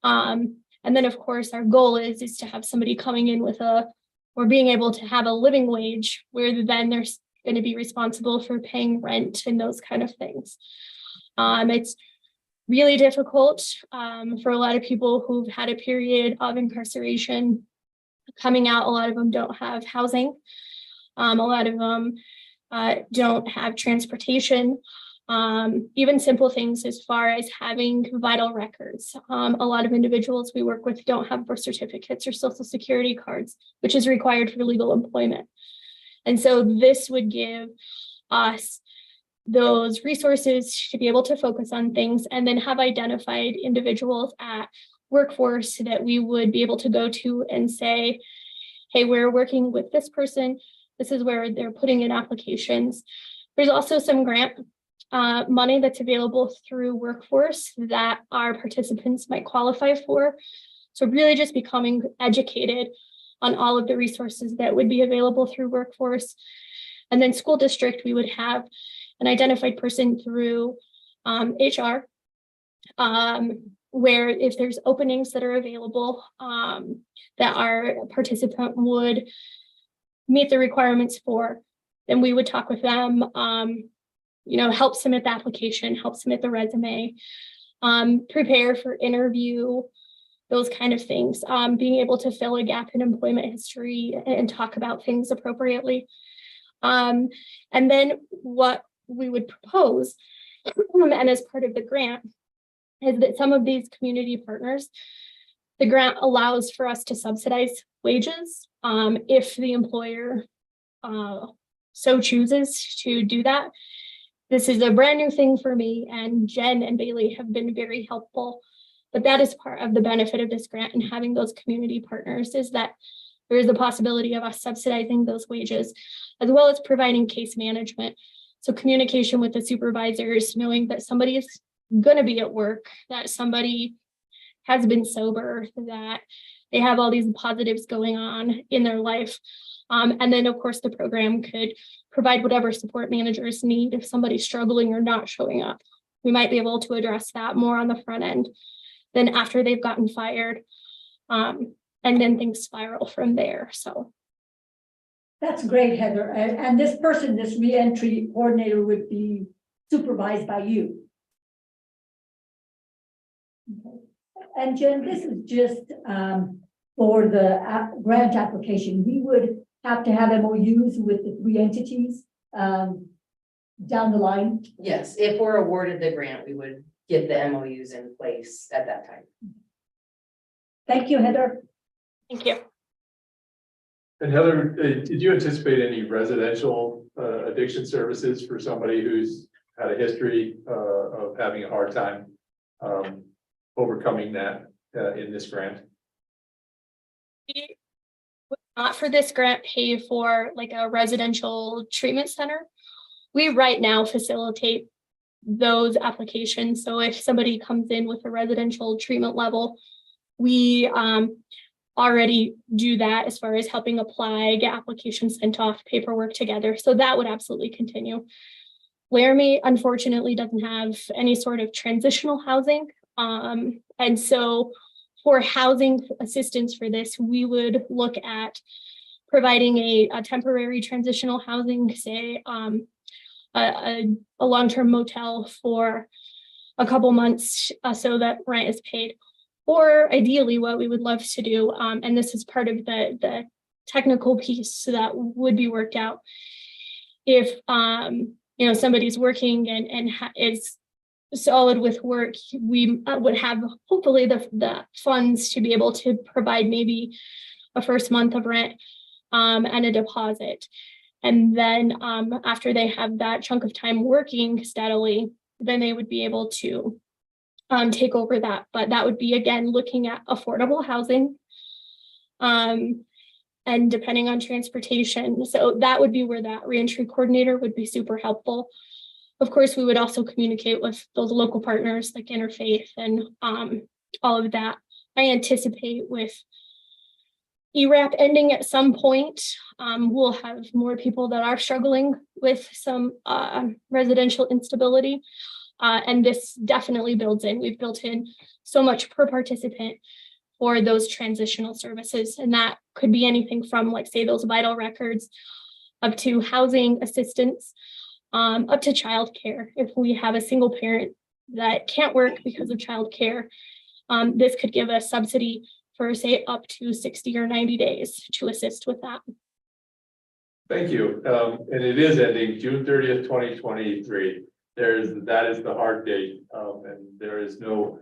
And then of course, our goal is to have somebody coming in with or being able to have a living wage where then they're going to be responsible for paying rent and those kind of things. It's really difficult for a lot of people who've had a period of incarceration coming out. A lot of them don't have housing. A lot of them don't have transportation. Even simple things as far as having vital records. A lot of individuals we work with don't have birth certificates or social security cards, which is required for legal employment. And so this would give us those resources to be able to focus on things and then have identified individuals at workforce that we would be able to go to and say, hey, we're working with this person. This is where they're putting in applications. There's also some grant money that's available through workforce that our participants might qualify for. So really just becoming educated on all of the resources that would be available through workforce. And then school district, we would have an identified person through HR, where if there's openings that are available that our participant would meet the requirements for, then we would talk with them, help submit the application, help submit the resume, prepare for interview, those kind of things, being able to fill a gap in employment history and talk about things appropriately. And then what we would propose, and as part of the grant, is that some of these community partners, the grant allows for us to subsidize wages if the employer so chooses to do that. This is a brand new thing for me, and Jen and Bailey have been very helpful. But that is part of the benefit of this grant and having those community partners, is that there is a possibility of us subsidizing those wages, as well as providing case management. So communication with the supervisors, knowing that somebody is going to be at work, that somebody has been sober, that they have all these positives going on in their life. And then, of course, the program could provide whatever support managers need if somebody's struggling or not showing up. We might be able to address that more on the front end than after they've gotten fired. And then things spiral from there. So. That's great, Heather. And this person, this reentry coordinator, would be supervised by you. Okay. And Jen, this is just for the grant application. We would have to have MOUs with the 3 entities down the line. Yes, if we're awarded the grant, we would get the MOUs in place at that time. Thank you, Heather. Thank you. And Heather, did you anticipate any residential addiction services for somebody who's had a history of having a hard time overcoming that in this grant? We would not for this grant pay for like a residential treatment center. We right now facilitate those applications. So if somebody comes in with a residential treatment level, we already do that as far as helping apply, get applications sent off, paperwork together. So that would absolutely continue. Laramie, unfortunately, doesn't have any sort of transitional housing. And so for housing assistance for this, we would look at providing a temporary transitional housing, say a long-term motel for a couple months so that rent is paid. Or ideally, what we would love to do, and this is part of the technical piece that would be worked out, if somebody's working and is solid with work, we would have hopefully the funds to be able to provide maybe a first month of rent and a deposit. And then after they have that chunk of time working steadily, then they would be able to take over that. But that would be, again, looking at affordable housing and depending on transportation. So that would be where that reentry coordinator would be super helpful. Of course, we would also communicate with those local partners like Interfaith and all of that. I anticipate with ERAP ending at some point, we'll have more people that are struggling with some residential instability. And this definitely builds in. We've built in so much per participant for those transitional services. And that could be anything from, like, say, those vital records up to housing assistance, up to childcare. If we have a single parent that can't work because of childcare, this could give a subsidy for, say, up to 60 or 90 days to assist with that. Thank you. And it is ending June 30th, 2023. That is the hard date, and there is no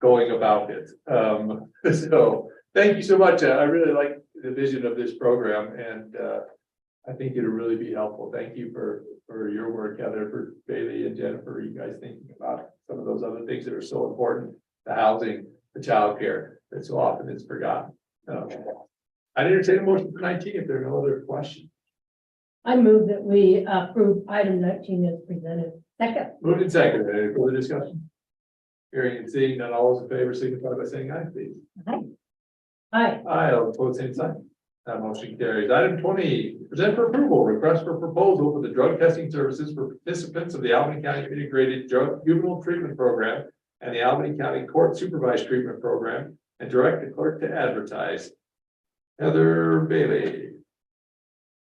going about it. So thank you so much. I really like the vision of this program, and I think it'll really be helpful. Thank you for your work, Heather, for Bailey and Jennifer, you guys thinking about some of those other things that are so important, the housing, the childcare that so often is forgotten. I entertain a motion for 19 if there are no other questions. I move that we approve item 19 as presented. Second. Moved and seconded. Any further discussion? Hearing and seeing none, all those in favor signify by saying aye, please. Aye. Aye, all opposed, same sign. That motion carries. Item 20, present for approval, request for proposal for the drug testing services for participants of the Albany County Integrated Juvenile Treatment Program and the Albany County Court Supervised Treatment Program, and direct the clerk to advertise. Heather Bailey.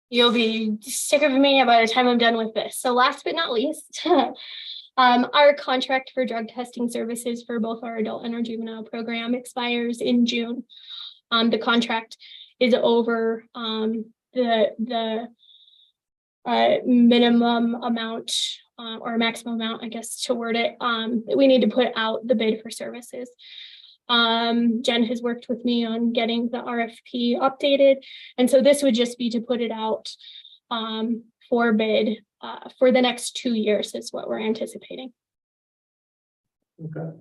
You'll be sick of me by the time I'm done with this. So last but not least, our contract for drug testing services for both our adult and our juvenile program expires in June. The contract is over the minimum amount or maximum amount, I guess, to word it. We need to put out the bid for services. Jen has worked with me on getting the RFP updated. And so this would just be to put it out for bid for the next 2 years is what we're anticipating. Okay.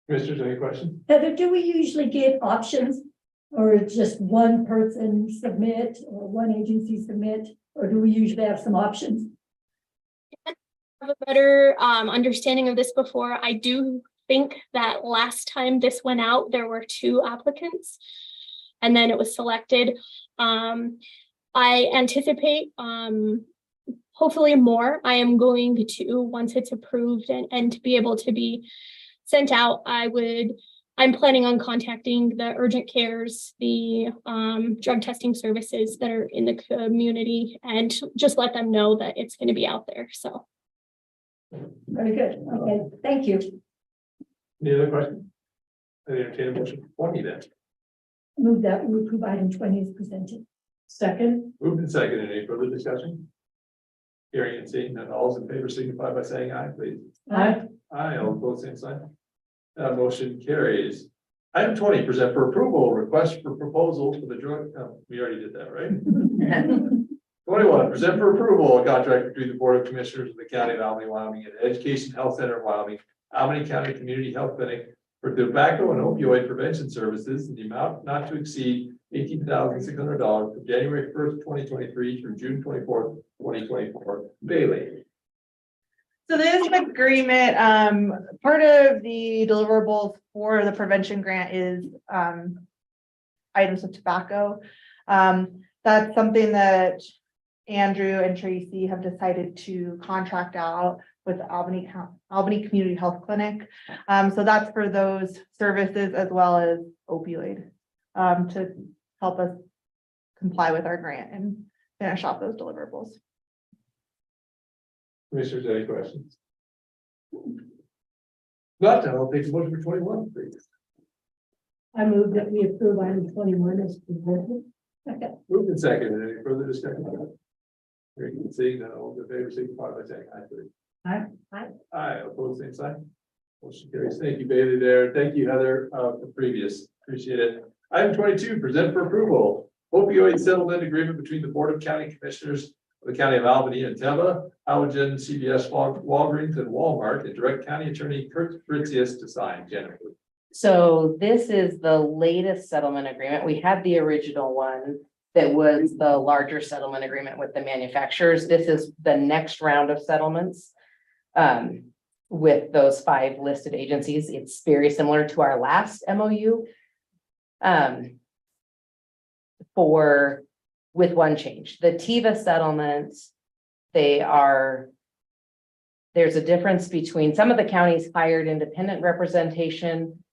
Commissioners, any questions? Heather, do we usually get options, or just one person submit or one agency submit, or do we usually have some options? I have a better understanding of this before. I do think that last time this went out, there were 2 applicants and then it was selected. I anticipate hopefully more. I am going to, once it's approved and to be able to be sent out, I'm planning on contacting the urgent cares, the drug testing services that are in the community, and just let them know that it's going to be out there. So. Very good. Okay, thank you. Any other questions? I entertain a motion for 20 then. Move that we approve item 20 as presented. Second. Moved and seconded. Any further discussion? Hearing and seeing none, all those in favor signify by saying aye, please. Aye. Aye, all opposed, same sign. That motion carries. Item 20, present for approval, request for proposal for the drug, we already did that, right? 21, present for approval, a contract between the Board of Commissioners of the County of Albany, Wyoming, and Education Health Center of Wyoming, Albany County Community Health Clinic for tobacco and opioid prevention services in the amount not to exceed $18,600 from January 1st, 2023 through June 24th, 2024. Bailey. So this agreement, part of the deliverables for the prevention grant is items of tobacco. That's something that Andrew and Tracy have decided to contract out with the Albany Community Health Clinic. So that's for those services as well as opioid to help us comply with our grant and finish off those deliverables. Commissioners, any questions? Not, I'll take a motion for 21, please. I move that we approve item 21 as presented. Second. Moved and seconded. Any further discussion? Hearing and seeing none, all in favor, signify by saying aye, please. Aye, opposed, same sign. Motion carries. Thank you, Bailey there. Thank you, Heather, for previous. Appreciate it. Item 22, present for approval. Opioid settlement agreement between the Board of County Commissioners of the County of Albany and Teva, Allergen, CVS, Walgreens, and Walmart, and direct County Attorney Kurt Fritzius to sign. Jennifer. So this is the latest settlement agreement. We had the original one that was the larger settlement agreement with the manufacturers. This is the next round of settlements. With those 5 listed agencies. It's very similar to our last MOU. With one change, the Teva settlements, there's a difference between some of the counties hired independent representation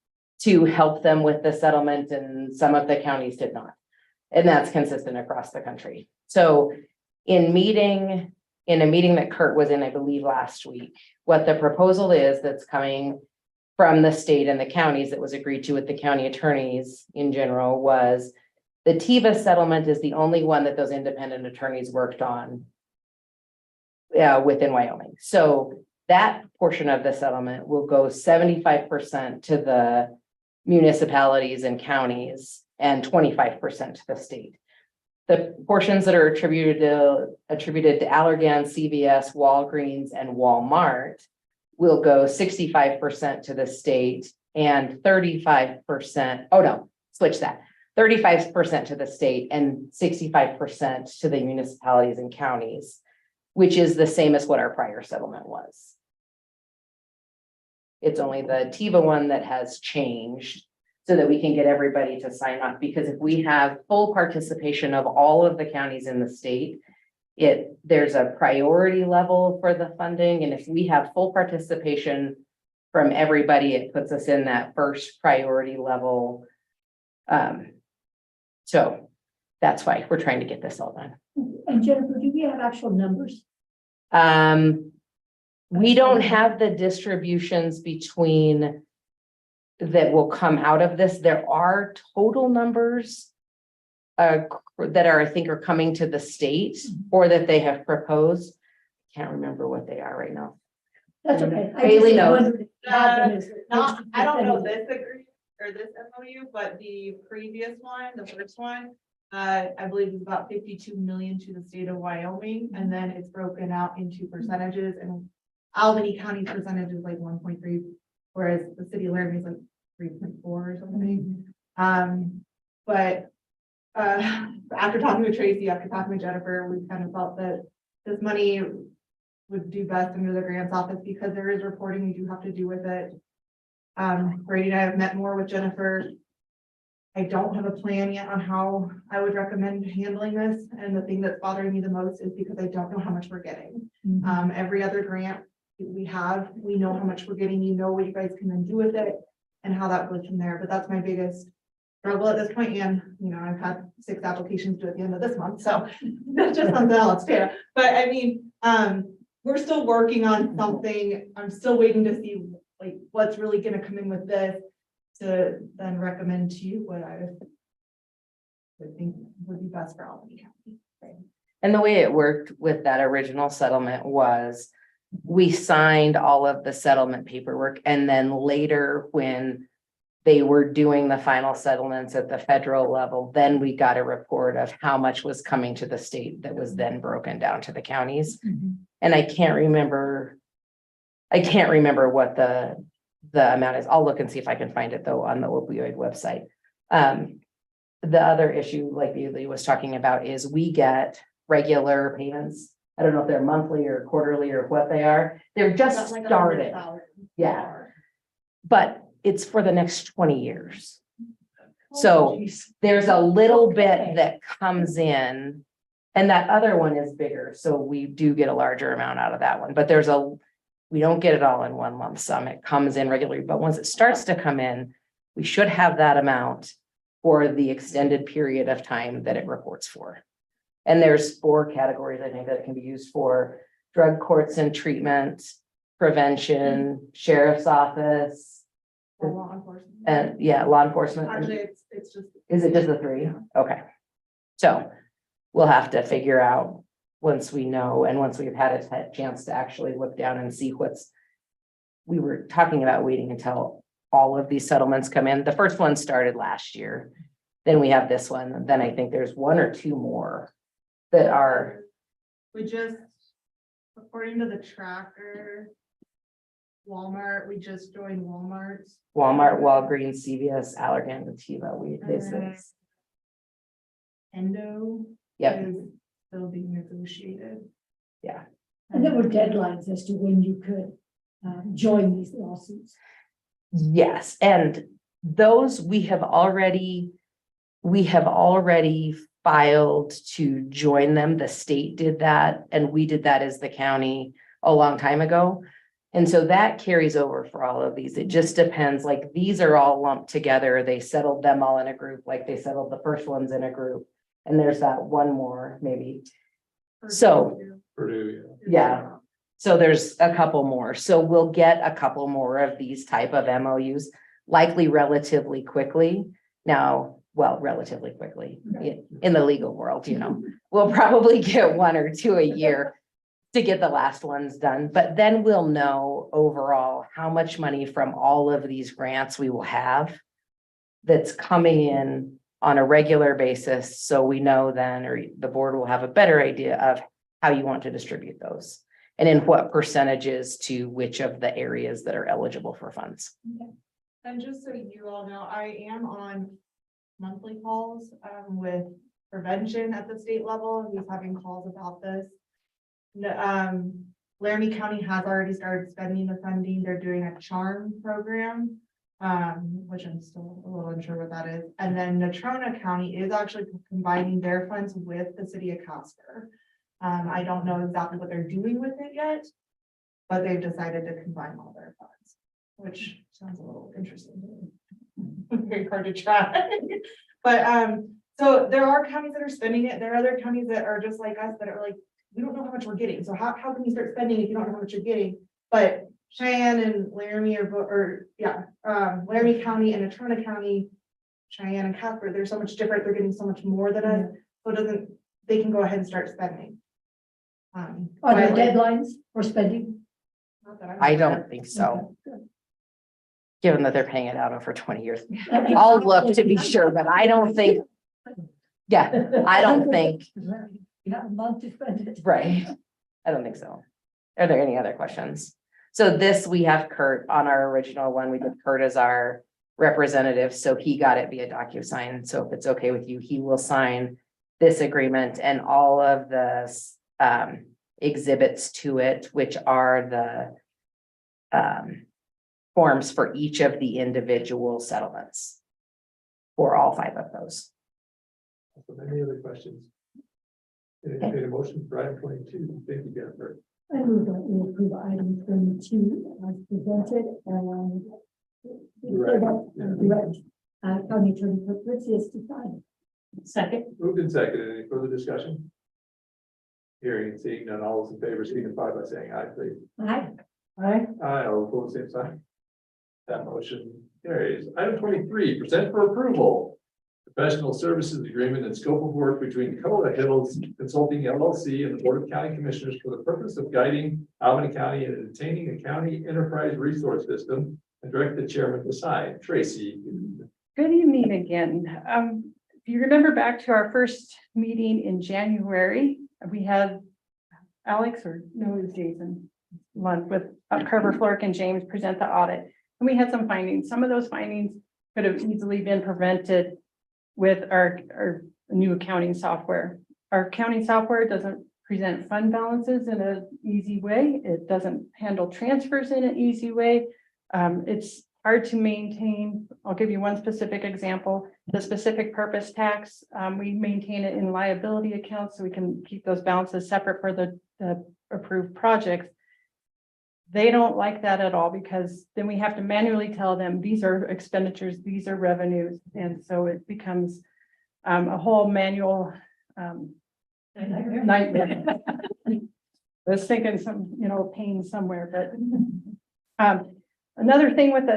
to help them with the settlement, and some of the counties did not. And that's consistent across the country. So in a meeting that Kurt was in, I believe last week, what the proposal is that's coming from the state and the counties that was agreed to with the county attorneys in general was the Teva settlement is the only one that those independent attorneys worked on within Wyoming. So that portion of the settlement will go 75% to the municipalities and counties and 25% to the state. The portions that are attributed to Allergan, CVS, Walgreens, and Walmart will go 65% to the state and 35%. Oh no, switch that. 35% to the state and 65% to the municipalities and counties, which is the same as what our prior settlement was. It's only the Teva one that has changed so that we can get everybody to sign off, because if we have full participation of all of the counties in the state, there's a priority level for the funding. And if we have full participation from everybody, it puts us in that first priority level. So that's why we're trying to get this all done. And Jennifer, do we have actual numbers? We don't have the distributions between that will come out of this. There are total numbers that I think are coming to the state or that they have proposed. Can't remember what they are right now. That's okay. Bailey knows. I don't know this agreement or this MOU, but the previous one, the first one, I believe is about 52 million to the state of Wyoming, and then it's broken out into percentages, and Albany County percentage is like 1.3, whereas the city of Laramie is like 3.4 or something. But after talking with Tracy, after talking with Jennifer, we kind of felt that this money would do best under the grants office because there is reporting we do have to do with it. Brady and I have met more with Jennifer. I don't have a plan yet on how I would recommend handling this. And the thing that's bothering me the most is because I don't know how much we're getting. Every other grant we have, we know how much we're getting, you know what you guys can then do with it and how that goes from there. But that's my biggest struggle at this point. And, you know, I've had 6 applications due at the end of this month. So that's just something else too. But I mean, we're still working on something. I'm still waiting to see like what's really going to come in with this to then recommend to you what I would think would be best for Albany County. Right. And the way it worked with that original settlement was we signed all of the settlement paperwork, and then later when they were doing the final settlements at the federal level, then we got a report of how much was coming to the state that was then broken down to the counties. And I can't remember what the amount is. I'll look and see if I can find it though on the opioid website. The other issue, like Bailey was talking about, is we get regular payments. I don't know if they're monthly or quarterly or what they are. They're just Like started. $100. Yeah. But it's for the next 20 years. So there's a little bit that comes in, and that other one is bigger. So we do get a larger amount out of that one, but we don't get it all in one lump sum. It comes in regularly, but once it starts to come in, we should have that amount for the extended period of time that it reports for. And there's 4 categories, I think, that it can be used for: drug courts and treatment, prevention, sheriff's office, Law enforcement. and law enforcement. Actually, it's just. Is it just the 3? Okay. So we'll have to figure out once we know, and once we've had a chance to actually look down and see we were talking about waiting until all of these settlements come in. The first one started last year. Then we have this one, and then I think there's one or two more that are, We just, according to the tracker, Walmart, we just joined Walmart's. Walmart, Walgreens, CVS, Allergan, and Teva. This is, Endo. Yep. Is still being negotiated. yeah. And there were deadlines as to when you could join these lawsuits. Yes, and those we have already filed to join them. The state did that, and we did that as the county a long time ago. And so that carries over for all of these. It just depends, like, these are all lumped together. They settled them all in a group, like they settled the first ones in a group. And there's that one more, maybe. So, Purdue, yeah. So there's a couple more. So we'll get a couple more of these type of MOUs, likely relatively quickly. Now, well, relatively quickly in the legal world, we'll probably get one or two a year to get the last ones done. But then we'll know overall how much money from all of these grants we will have that's coming in on a regular basis. So we know then, or the board will have a better idea of how you want to distribute those and in what percentages to which of the areas that are eligible for funds. And just so you all know, I am on monthly calls with prevention at the state level. He's having calls about this. Laramie County has already started spending the funding. They're doing a charm program, which I'm still a little unsure what that is. And then Natrona County is actually combining their funds with the city of Casper. I don't know exactly what they're doing with it yet, but they've decided to combine all their funds, which sounds a little interesting. Very hard to track. But so there are counties that are spending it. There are other counties that are just like us that are like, we don't know how much we're getting. So how can you start spending if you don't know how much you're getting? But Cheyenne and Laramie Laramie County and Natrona County, Cheyenne and Casper, they're so much different. They're getting so much more than us. So they can go ahead and start spending. Are there deadlines for spending? I don't think so, given that they're paying it out over 20 years. I'll look to be sure, but I don't think, I don't think, You have a month to spend it. right. I don't think so. Are there any other questions? So this, we have Kurt on our original one. We did Kurt as our representative. So he got it via DocuSign. So if it's okay with you, he will sign this agreement and all of the exhibits to it, which are the forms for each of the individual settlements for all 5 of those. Any other questions? Any motion for item 22? Thank you, Jennifer. I move that we approve item 22 as presented and direct county attorney Patricia to sign. Second. Moved and seconded. Any further discussion? Hearing and seeing none, all those in favor signify by saying aye, please. Aye. Aye, all opposed, same sign. That motion carries. Item 23, present for approval. Professional services agreement and scope of work between Dakota Hills Consulting LLC and the Board of County Commissioners for the purpose of guiding Albany County in attaining a county enterprise resource system and direct the chairman to sign. Tracy. Good evening again. If you remember back to our first meeting in January, we had Alex, or no, it was Jason, one with Carver, Flork, and James present the audit. And we had some findings. Some of those findings could have easily been prevented with our new accounting software. Our accounting software doesn't present fund balances in an easy way. It doesn't handle transfers in an easy way. It's hard to maintain. I'll give you one specific example. The specific purpose tax, we maintain it in liability accounts so we can keep those balances separate for the approved projects. They don't like that at all because then we have to manually tell them these are expenditures, these are revenues. And so it becomes a whole manual nightmare. I was thinking some, pain somewhere, but another thing with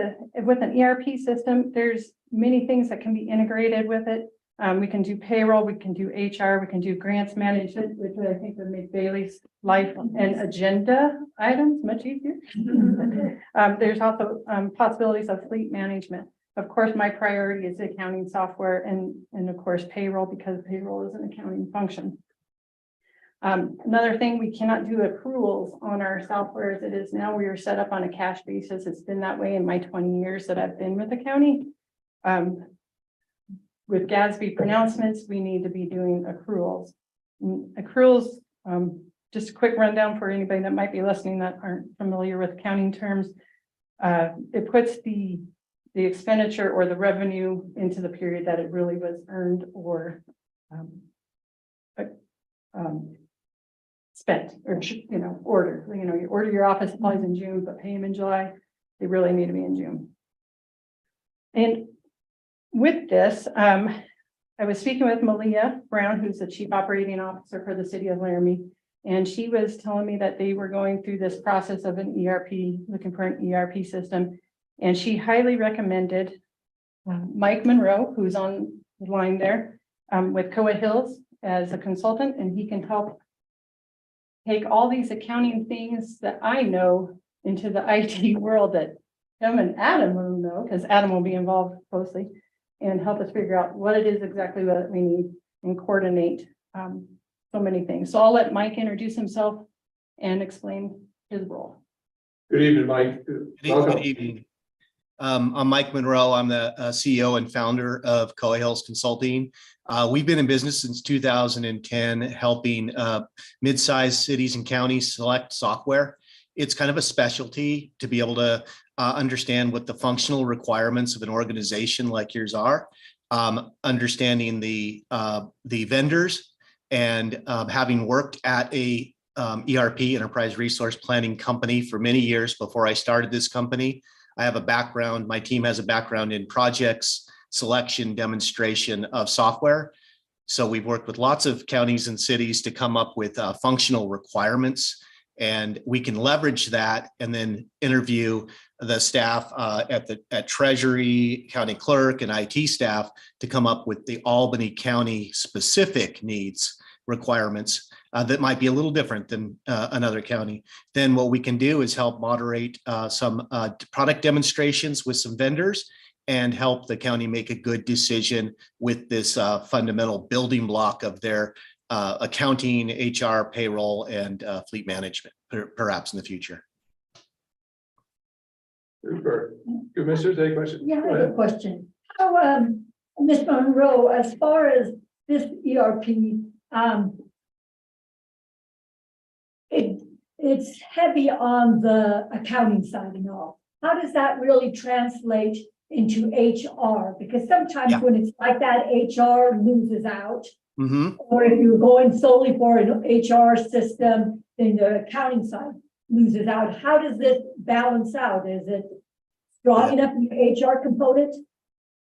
an ERP system, there's many things that can be integrated with it. We can do payroll, we can do HR, we can do grants management, which I think would make Bailey's life and agenda items much easier. There's also possibilities of fleet management. Of course, my priority is accounting software and of course payroll, because payroll is an accounting function. Another thing, we cannot do accruals on our software as it is now. We are set up on a cash basis. It's been that way in my 20 years that I've been with the county. With GASB pronouncements, we need to be doing accruals. Accruals, just a quick rundown for anybody that might be listening that aren't familiar with accounting terms. It puts the expenditure or the revenue into the period that it really was earned or spent, or ordered. You order your office supplies in June, but pay them in July. They really need to be in June. And with this, I was speaking with Malia Brown, who's the Chief Operating Officer for the city of Laramie, and she was telling me that they were going through this process of an ERP, looking for an ERP system, and she highly recommended Mike Monroe, who's on the line there, with Coa Hills as a consultant, and he can help take all these accounting things that I know into the IT world that him and Adam will know, because Adam will be involved closely, and help us figure out what it is exactly that we need and coordinate so many things. So I'll let Mike introduce himself and explain his role. Good evening, Mike. Good evening. I'm Mike Monroe. I'm the CEO and founder of Coa Hills Consulting. We've been in business since 2010, helping mid-sized cities and counties select software. It's kind of a specialty to be able to understand what the functional requirements of an organization like yours are, understanding the vendors, and having worked at a ERP, enterprise resource planning company, for many years before I started this company. I have a background, my team has a background in projects, selection, demonstration of software. So we've worked with lots of counties and cities to come up with functional requirements, and we can leverage that and then interview the staff at Treasury, County Clerk, and IT staff to come up with the Albany County specific needs requirements that might be a little different than another county. Then what we can do is help moderate some product demonstrations with some vendors and help the county make a good decision with this fundamental building block of their accounting, HR, payroll, and fleet management, perhaps in the future. Super. Commissioners, any questions? Yeah, Go I have ahead. a question. How, Ms. Monroe, as far as this ERP, it's heavy on the accounting side and all. How does that really translate into HR? Because sometimes when it's like that, HR loses out. Or if you're going solely for an HR system, then the accounting side loses out. How does this balance out? Is it strong enough in the HR component?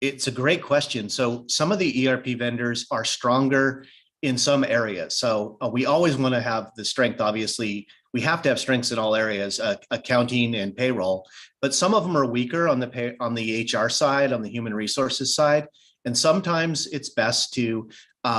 It's a great question. So some of the ERP vendors are stronger in some areas. So we always want to have the strength. Obviously, we have to have strengths in all areas, accounting and payroll, but some of them are weaker on the HR side, on the human resources side. And sometimes it's best to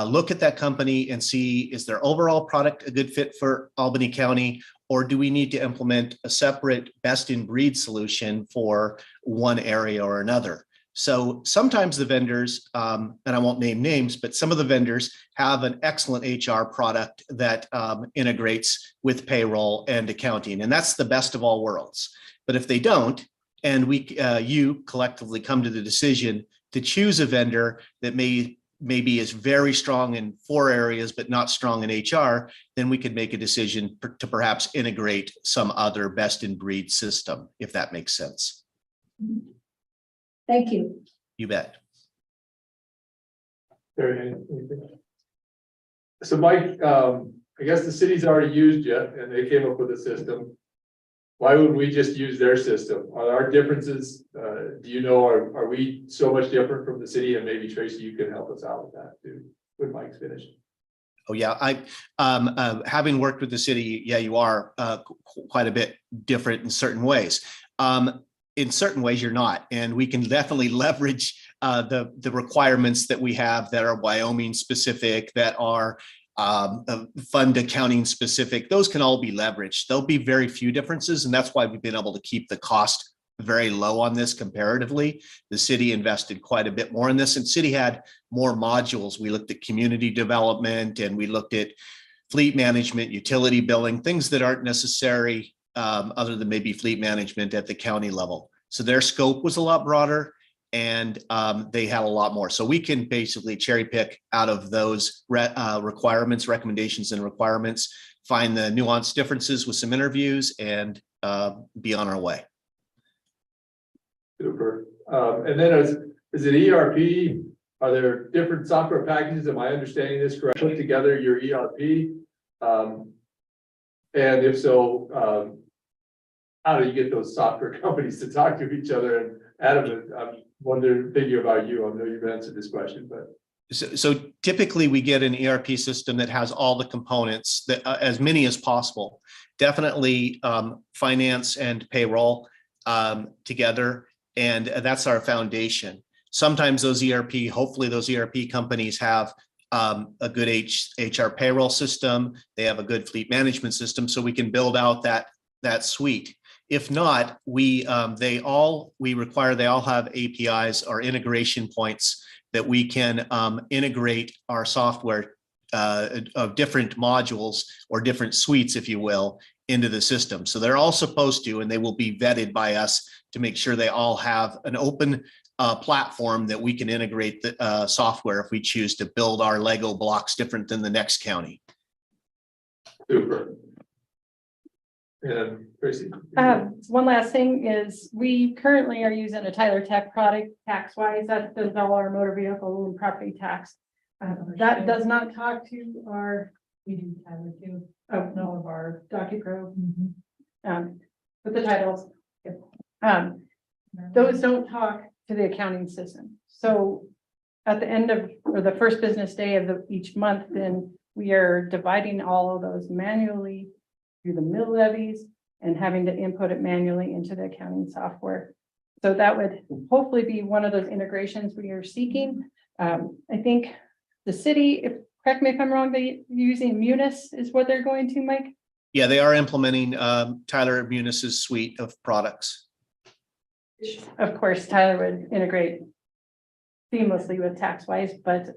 look at that company and see, is their overall product a good fit for Albany County, or do we need to implement a separate best in breed solution for one area or another? So sometimes the vendors, and I won't name names, but some of the vendors have an excellent HR product that integrates with payroll and accounting, and that's the best of all worlds. But if they don't, and you collectively come to the decision to choose a vendor that maybe is very strong in 4 areas, but not strong in HR, then we could make a decision to perhaps integrate some other best in breed system, if that makes sense. Thank you. You bet. So Mike, I guess the city's already used you and they came up with a system. Why would we just use their system? Are our differences, do you know, are we so much different from the city? And maybe Tracy, you can help us out with that too, when Mike's finished. Oh yeah, having worked with the city, yeah, you are quite a bit different in certain ways. In certain ways, you're not, and we can definitely leverage the requirements that we have that are Wyoming specific, that are fund accounting specific, those can all be leveraged. There'll be very few differences, and that's why we've been able to keep the cost very low on this comparatively. The city invested quite a bit more in this, and city had more modules. We looked at community development, and we looked at fleet management, utility billing, things that aren't necessary other than maybe fleet management at the county level. So their scope was a lot broader, and they had a lot more. So we can basically cherry pick out of those requirements, recommendations and requirements, find the nuanced differences with some interviews, and be on our way. Super. And then is it ERP? Are there different software packages? Am I understanding this correctly? Put together your ERP? And if so, how do you get those software companies to talk to each other? And Adam, I'm wondering, thinking about you. I know you've answered this question, but. So typically we get an ERP system that has all the components, that as many as possible. Definitely finance and payroll together, and that's our foundation. Sometimes those hopefully those ERP companies have a good HR payroll system. They have a good fleet management system, so we can build out that suite. If not, we require they all have APIs or integration points that we can integrate our software of different modules or different suites, if you will, into the system. So they're all supposed to, and they will be vetted by us to make sure they all have an open platform that we can integrate the software if we choose to build our Lego blocks different than the next county. Super. And Tracy. One last thing is we currently are using a Tyler Tech product tax-wise that does all our motor vehicle and property tax. That does not talk to our, we do Tyler too, no, of our DocuPro. With the titles. Those don't talk to the accounting system. So at the end of, or the first business day of each month, then we are dividing all of those manually through the mill levies and having to input it manually into the accounting software. So that would hopefully be one of those integrations we are seeking. I think the city, correct me if I'm wrong, they using Munis is what they're going to, Mike? Yeah, they are implementing Tyler Munis's suite of products. Of course, Tyler would integrate seamlessly with TaxWise, but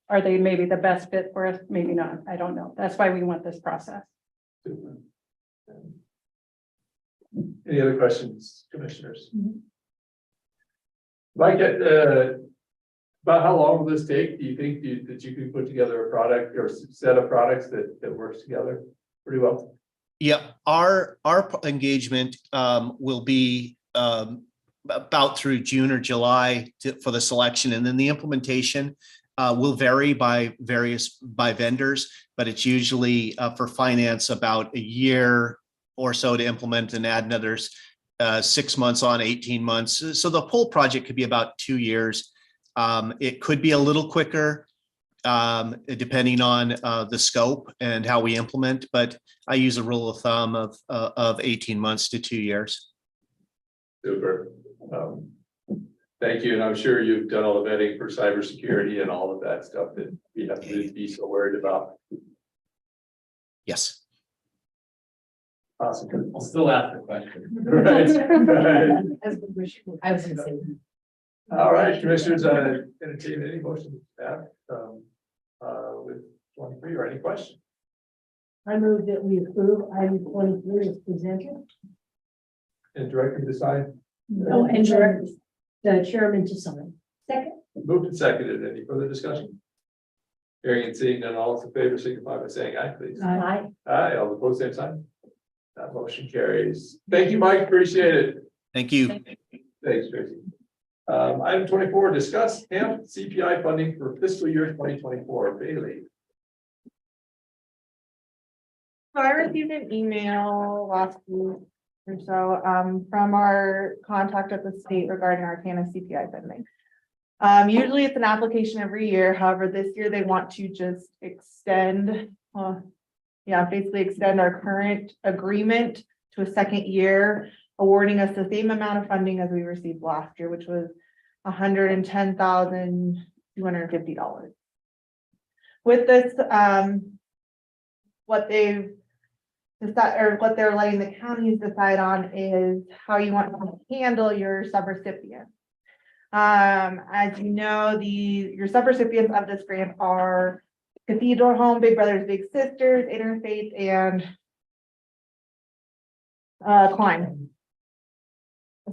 are they maybe the best fit for us? Maybe not. I don't know. That's why we want this process. Super. Any other questions, commissioners? Mike, about how long will this take? Do you think that you can put together a product or set of products that works together pretty well? Yeah, our engagement will be about through June or July for the selection, and then the implementation will vary by vendors, but it's usually for finance about a year or so to implement and add another 6 months on, 18 months. So the whole project could be about 2 years. It could be a little quicker depending on the scope and how we implement, but I use a rule of thumb of 18 months to 2 years. Super. Thank you. And I'm sure you've done all the vetting for cybersecurity and all of that stuff that we have to be so worried about. Yes. Awesome. I'll still ask the question. Right. I was gonna say. All right, commissioners, entertain any motion to have with 23 or any question? I move that we approve item 23 as presented. And directly decide. No, and direct the chairman to sign. Second. Moved and seconded. Any further discussion? Hearing and seeing none, all those in favor signify by saying aye, please. Aye. Aye, all opposed, same sign. That motion carries. Thank you, Mike. Appreciate it. Thank you. Thanks, Tracy. Item 24, discuss HAMP CPI funding for fiscal year 2024. Bailey. So I received an email last week or so from our contact at the state regarding our TANF CPI funding. Usually it's an application every year. However, this year they want to just extend, basically extend our current agreement to a second year, awarding us the same amount of funding as we received last year, which was $110,250. With this, what they've decided, or what they're letting the counties decide on is how you want to handle your subrecipients. As you know, your subrecipients of this grant are Cathedral Home, Big Brothers Big Sisters, Interfaith, and Klein.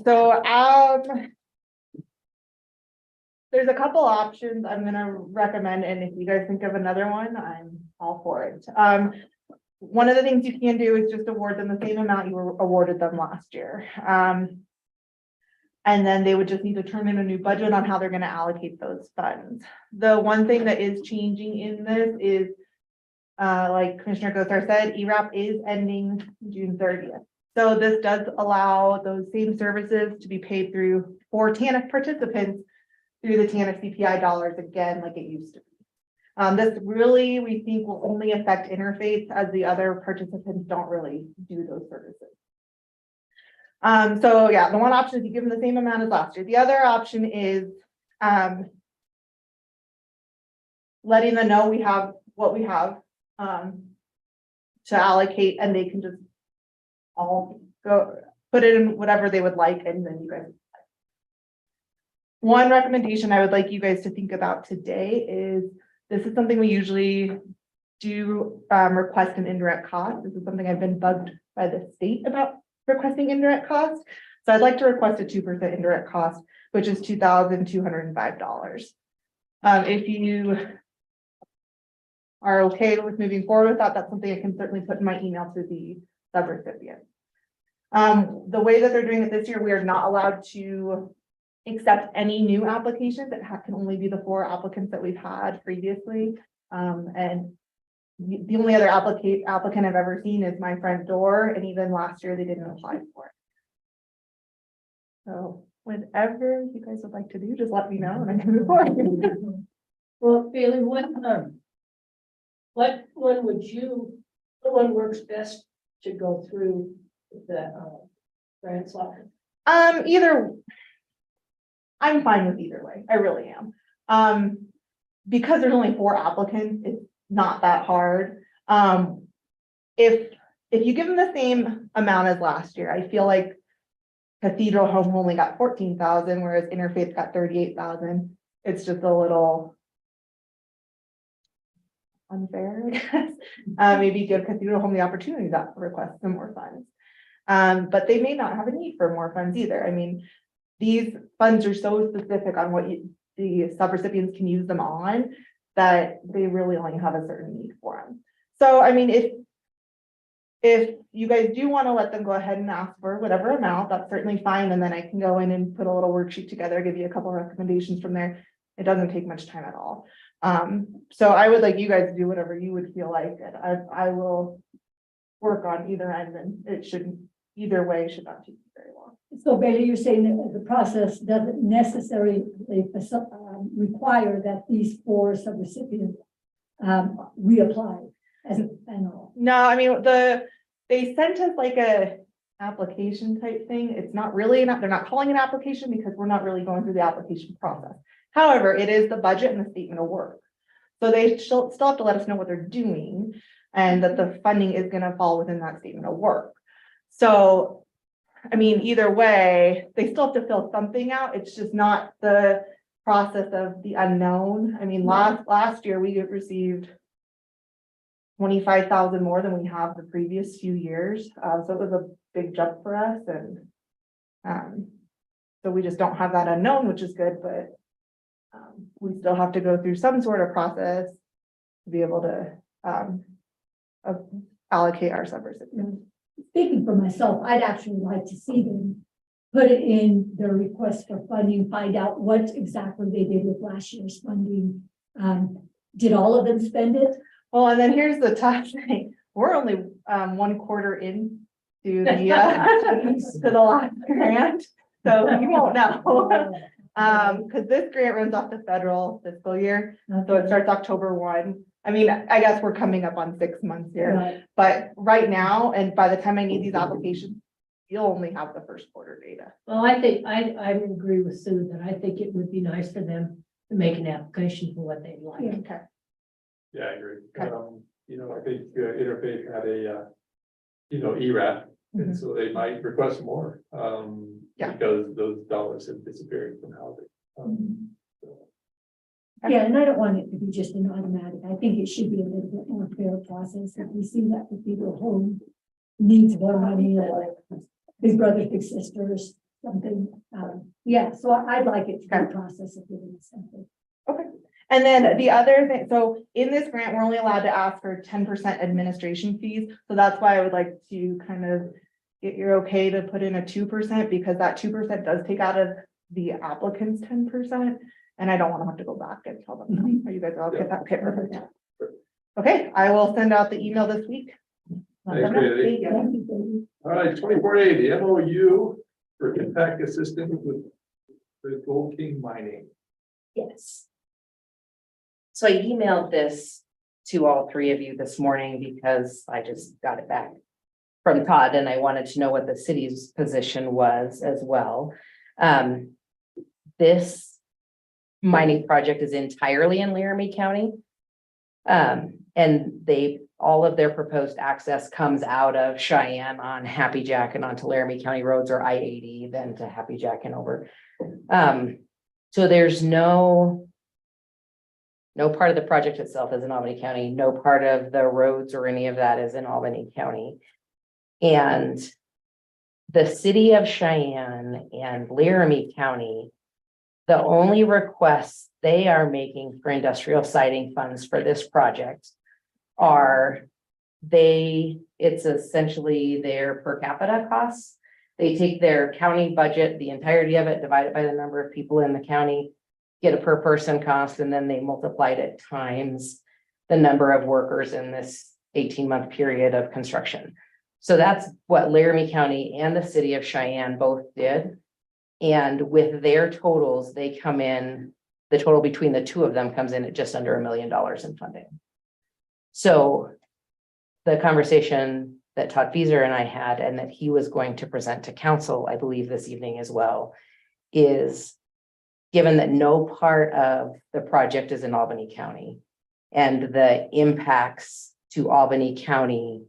So, there's a couple options I'm gonna recommend, and if you guys think of another one, I'm all for it. One of the things you can do is just award them the same amount you awarded them last year. And then they would just need to turn in a new budget on how they're gonna allocate those funds. The one thing that is changing in this is, like Commissioner Gosar said, ERAP is ending June 30th. So this does allow those same services to be paid through for TANF participants through the TANF CPI dollars again, like it used to be. This really, we think, will only affect interfaith, as the other participants don't really do those services. So yeah, the one option is you give them the same amount as last year. The other option is letting them know we have what we have to allocate, and they can just all go put it in whatever they would like, and then you guys. One recommendation I would like you guys to think about today is, this is something we usually do, request an indirect cost. This is something I've been bugged by the state about, requesting indirect cost. So I'd like to request a 2% indirect cost, which is $2,205. If you are okay with moving forward with that, that's something I can certainly put in my email to the subrecipient. The way that they're doing it this year, we are not allowed to accept any new applications. It can only be the 4 applicants that we've had previously. And the only other applicant I've ever seen is my front door, and even last year they didn't apply for it. So whatever you guys would like to do, just let me know and I can move forward. Well, Bailey, what one what one works best to go through the grants office? Either, I'm fine with either way. I really am. Because there's only 4 applicants, it's not that hard. If you give them the same amount as last year, I feel like Cathedral Home only got 14,000, whereas Interfaith got 38,000. It's just a little unfair, I guess. Maybe give Cathedral Home the opportunity to request some more funds. But they may not have a need for more funds either. I mean, these funds are so specific on what the subrecipients can use them on, that they really only have a certain need for them. So, I mean, if you guys do want to let them go ahead and ask for whatever amount, that's certainly fine. And then I can go in and put a little worksheet together, give you a couple of recommendations from there. It doesn't take much time at all. So I would like you guys to do whatever you would feel like. I will work on either end, and it shouldn't, either way should not take very long. So Bailey, you're saying that the process doesn't necessarily require that these 4 subrecipients reapply as an annual. No, I mean, they sent us like a application type thing. It's not really, they're not calling it an application because we're not really going through the application process. However, it is the budget and the statement of work. So they still have to let us know what they're doing, and that the funding is going to fall within that statement of work. So, I mean, either way, they still have to fill something out. It's just not the process of the unknown. I mean, last year we received 25,000 more than we have the previous few years. So it was a big jump for us, and so we just don't have that unknown, which is good, but we still have to go through some sort of process to be able to allocate our subrecipients. Speaking for myself, I'd actually like to see them put it in their request for funding, find out what exactly they did with last year's funding. Did all of them spend it? Well, and then here's the tough thing. We're only 1 quarter in to the to the last grant, so you won't know. Because this grant runs off the federal fiscal year, so it starts October 1. I mean, I guess we're coming up on 6 months here, Right. but right now, and by the time I need these applications you'll only have the first quarter data. Well, I think, I agree with Sue that I think it would be nice for them to make an application for what they'd like. Okay. Yeah, I agree. Okay. I think Interfaith had a, ERAP, and so they might request more. Yeah. Because those dollars have disappeared from housing. Yeah, and I don't want it to be just an automatic. I think it should be a little bit more fair process. If we see that the people home needs more money, or big brothers, big sisters, something. Yeah, so I'd like it to be a process of giving something. And then the other thing, so in this grant, we're only allowed to ask for 10% administration fees. So that's why I would like to kind of get your okay to put in a 2%, because that 2% does take out of the applicant's 10%. And I don't want to have to go back and tell them, no. Are you guys all okay with that? Okay, perfect. Okay, I will send out the email this week. Let them know. Thanks, Bailey. Thank you, Debbie. All right, 24A, the MOU for impact assistance with Gold King mining. Yes. So I emailed this to all three of you this morning because I just got it back from Todd and I wanted to know what the city's position was as well. This mining project is entirely in Laramie County. And all of their proposed access comes out of Cheyenne on Happy Jack and onto Laramie County roads, or I-80, then to Happy Jack and over. So there's no part of the project itself is in Albany County, no part of the roads or any of that is in Albany County. And the city of Cheyenne and Laramie County, the only requests they are making for industrial siting funds for this project are it's essentially their per capita costs. They take their county budget, the entirety of it, divide it by the number of people in the county, get a per person cost, and then they multiplied it times the number of workers in this 18-month period of construction. So that's what Laramie County and the city of Cheyenne both did. And with their totals, they come in, the total between the two of them comes in at just under $1 million in funding. So the conversation that Todd Fieser and I had, and that he was going to present to council, I believe this evening as well, is given that no part of the project is in Albany County and the impacts to Albany County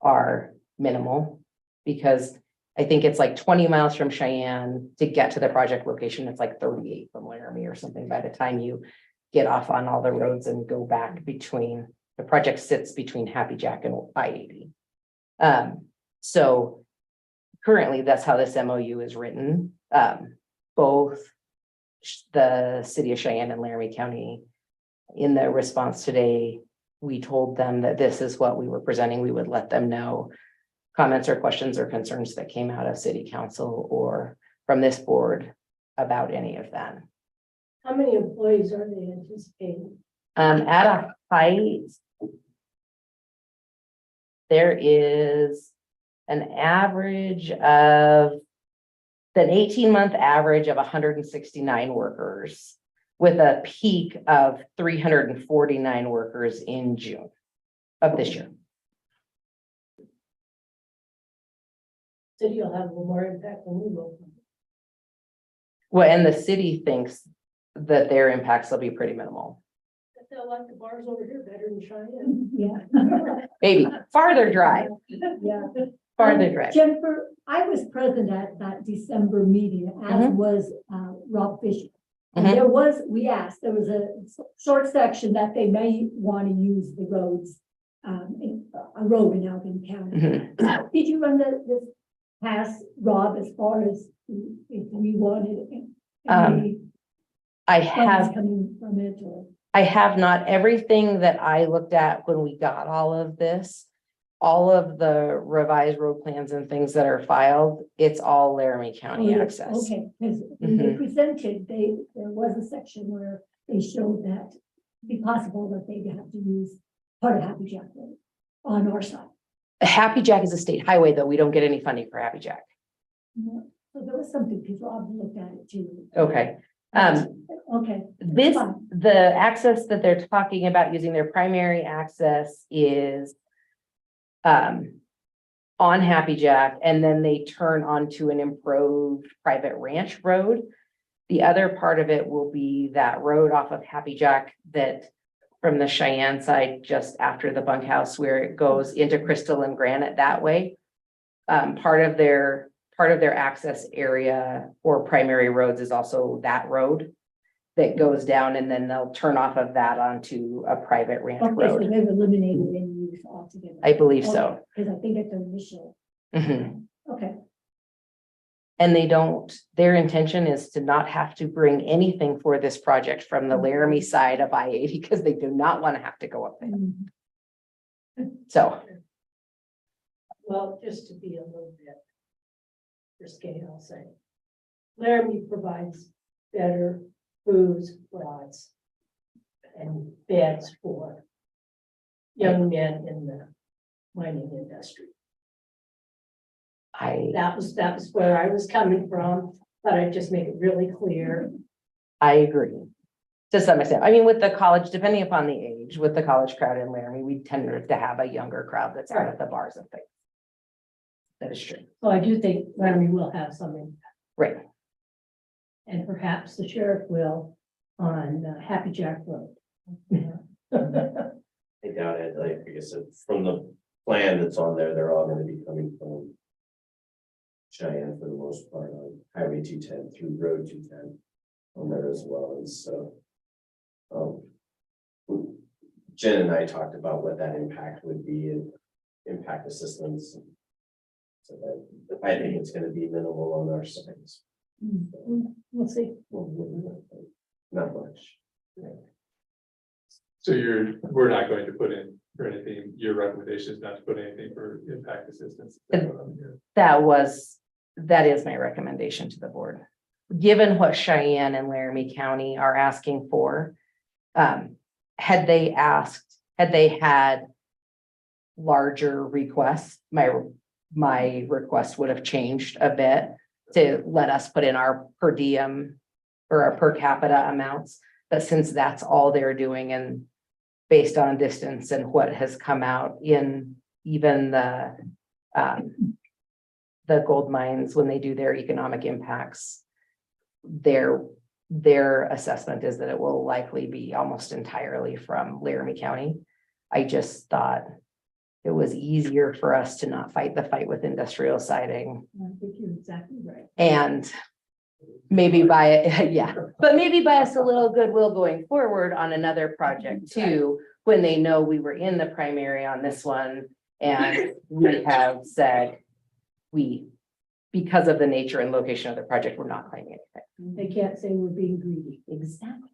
are minimal, because I think it's like 20 miles from Cheyenne to get to the project location. It's like 38 from Laramie or something by the time you get off on all the roads and go back between, the project sits between Happy Jack and I-80. So currently that's how this MOU is written. Both the city of Cheyenne and Laramie County, in the response today, we told them that this is what we were presenting. We would let them know comments or questions or concerns that came out of city council or from this board about any of that. How many employees are they anticipating? At a height, there is an 18-month average of 169 workers with a peak of 349 workers in June of this year. City will have a little more impact than we will. Well, and the city thinks that their impacts will be pretty minimal. I feel like the bars over here better than Cheyenne. Yeah. Maybe farther drive, Yeah. farther drive. Jennifer, I was present at that December meeting, as was Rob Fisher. And there was a short section that they may want to use the roads, a road in Albany County. Did you run this past Rob as far as if we wanted any I funds have coming from it, or? I have not. Everything that I looked at when we got all of this, all of the revised road plans and things that are filed, it's all Laramie County access. Okay, because when they presented, there was a section where they showed that it'd be possible that they'd have to use part of Happy Jack Road on our side. Happy Jack is a state highway, though. We don't get any funding for Happy Jack. So there was something, because Rob looked at it too. Okay. Okay. The access that they're talking about using, their primary access is on Happy Jack, and then they turn onto an improved private ranch road. The other part of it will be that road off of Happy Jack that from the Cheyenne side, just after the bunkhouse where it goes into Crystal and Granite that way. Part of their access area or primary roads is also that road that goes down, and then they'll turn off of that onto a private ranch Okay, so road. they've eliminated any use altogether. I believe so. Because I think at the initial, Mhm. okay, And their intention is to not have to bring anything for this project from the Laramie side of I-80 because they do not want to have to go up there. So, Well, just to be a little bit risque, I'll say. Laramie provides better booze, rods, and beds for young men in the mining industry. That was where I was coming from, but I just make it really clear. I agree. To some extent, I mean, with the college, depending upon the age, with the college crowd in Laramie, we tend to have a younger crowd that's out at the bars and things. That is true. So I do think Laramie will have some impact. Right. And perhaps the sheriff will on Happy Jack Road. I doubt it, like I said, from the plan that's on there, they're all gonna be coming from Cheyenne for the most part on Highway 210 through Road 210 on there as well, and so. Jen and I talked about what that impact would be and impact assistance. So that, I think it's gonna be minimal on our sides. We'll see. Not much. So we're not going to put in for anything, your recommendation is not to put anything for impact assistance. That is my recommendation to the board. Given what Cheyenne and Laramie County are asking for, had they had larger requests, my request would have changed a bit to let us put in our per diem or our per capita amounts. But since that's all they're doing and based on distance and what has come out in even the gold mines, when they do their economic impacts, their assessment is that it will likely be almost entirely from Laramie County. I just thought it was easier for us to not fight the fight with industrial siding. I think you're exactly right. And maybe buy it, yeah, but maybe buy us a little goodwill going forward on another project too, when they know we were in the primary on this one. And we have said, because of the nature and location of the project, we're not claiming anything. They can't say we're being greedy. Exactly.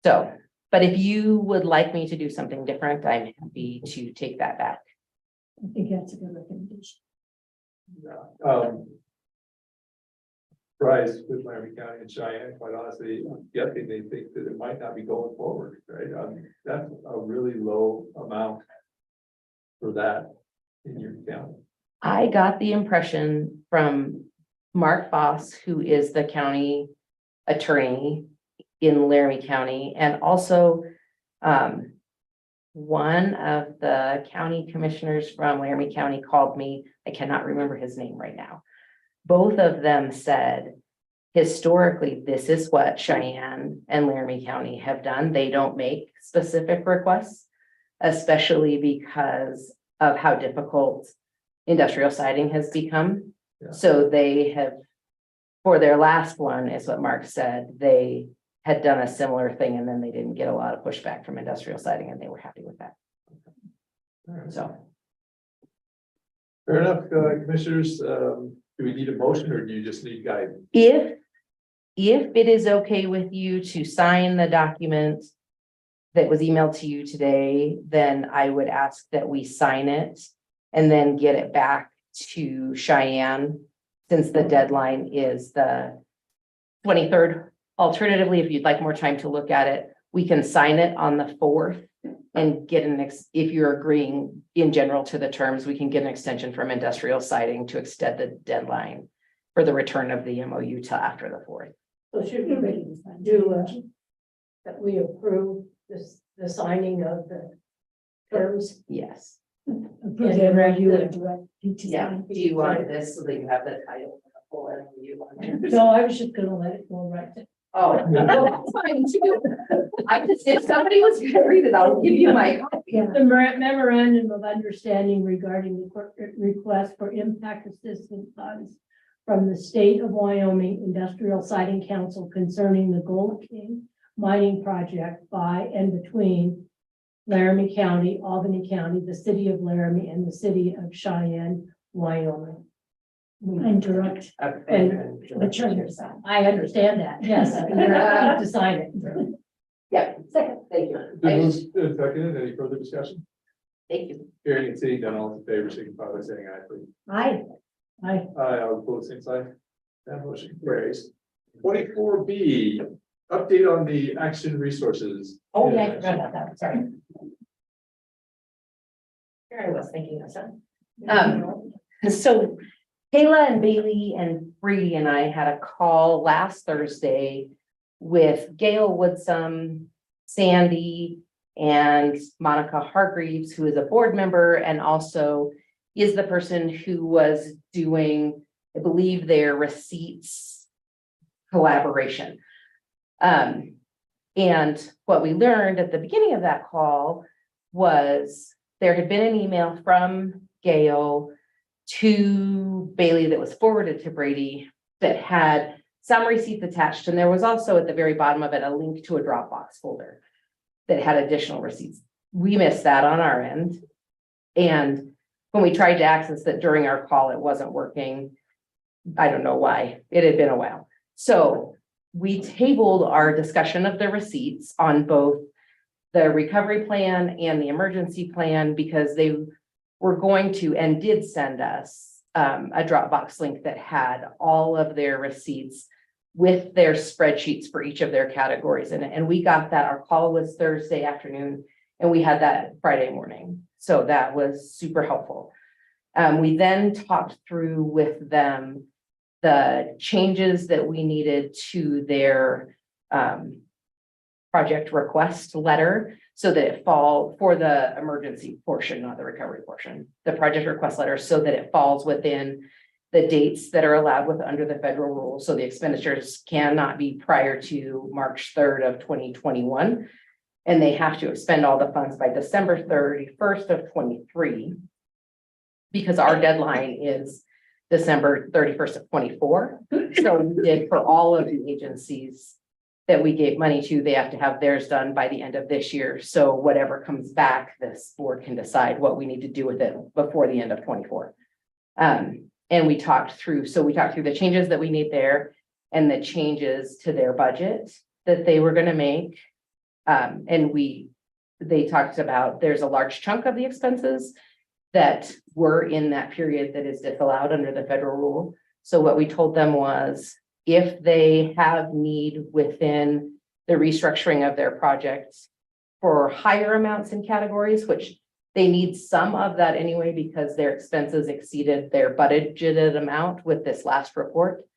So, but if you would like me to do something different, I'm happy to take that back. I think that's a good recommendation. Surprised with Laramie County and Cheyenne, quite honestly, I'm guessing they think that it might not be going forward, right? That's a really low amount for that in your county. I got the impression from Mark Foss, who is the county attorney in Laramie County, and also one of the county commissioners from Laramie County called me. I cannot remember his name right now. Both of them said, historically, this is what Cheyenne and Laramie County have done. They don't make specific requests, especially because of how difficult industrial siding has become. Yeah. So they have, for their last one, is what Mark said, they had done a similar thing and then they didn't get a lot of pushback from industrial siding and they were happy with that. All right. So. Fair enough, commissioners, do we need a motion or do you just need guidance? If it is okay with you to sign the document that was emailed to you today, then I would ask that we sign it and then get it back to Cheyenne, since the deadline is the 23rd. Alternatively, if you'd like more time to look at it, we can sign it on the 4th and get if you're agreeing in general to the terms, we can get an extension from industrial siding to extend the deadline for the return of the MOU till after the 4th. So should we do that we approve the signing of the terms? Yes. Approve the MOU and direct you to Yeah, sign. do you want this so that you have the title of the full MOU on there? No, I was just gonna let it go right there. Oh, no, that's fine too. I just, if somebody was gonna read it, I'll give you my copy. Yeah, the memorandum of understanding regarding the corporate request for impact assistance funds from the state of Wyoming Industrial Siting Council concerning the Gold King mining project by and between Laramie County, Albany County, the city of Laramie, and the city of Cheyenne, Wyoming. And direct, and the treasurer sign. I understand that, yes, you're to sign it. Yeah, Second. thank you. Been moved and seconded. Any further discussion? Thank you. Hearing and seeing none, all in favor, signify by saying aye, please. Aye. Aye, all opposed, same sign. That motion carries. 24B, update on the action resources. Oh, yeah, I forgot about that, sorry. Here I was thinking of something. So Kayla and Bailey and Brady and I had a call last Thursday with Gail Woodsum, Sandy, and Monica Hargreaves, who is a board member and also is the person who was doing, I believe, their receipts collaboration. And what we learned at the beginning of that call was there had been an email from Gail to Bailey that was forwarded to Brady that had some receipts attached. And there was also at the very bottom of it, a link to a Dropbox folder that had additional receipts. We missed that on our end. And when we tried to access it during our call, it wasn't working. I don't know why. It had been a while. So we tabled our discussion of the receipts on both the recovery plan and the emergency plan because they were going to and did send us a Dropbox link that had all of their receipts with their spreadsheets for each of their categories. And we got that. Our call was Thursday afternoon and we had that Friday morning. So that was super helpful. We then talked through with them the changes that we needed to their project request letter so that it fall for the emergency portion, not the recovery portion, the project request letter, so that it falls within the dates that are allowed with under the federal rules. So the expenditures cannot be prior to March 3rd of 2021. And they have to expend all the funds by December 31st of 23 because our deadline is December 31st of 24. So we did for all of the agencies that we gave money to, they have to have theirs done by the end of this year. So whatever comes back, this board can decide what we need to do with it before the end of 24. And we talked through the changes that we need there and the changes to their budget that they were going to make. And they talked about there's a large chunk of the expenses that were in that period that is disallowed under the federal rule. So what we told them was if they have need within the restructuring of their projects for higher amounts in categories, which they need some of that anyway, because their expenses exceeded their budgeted amount with this last report.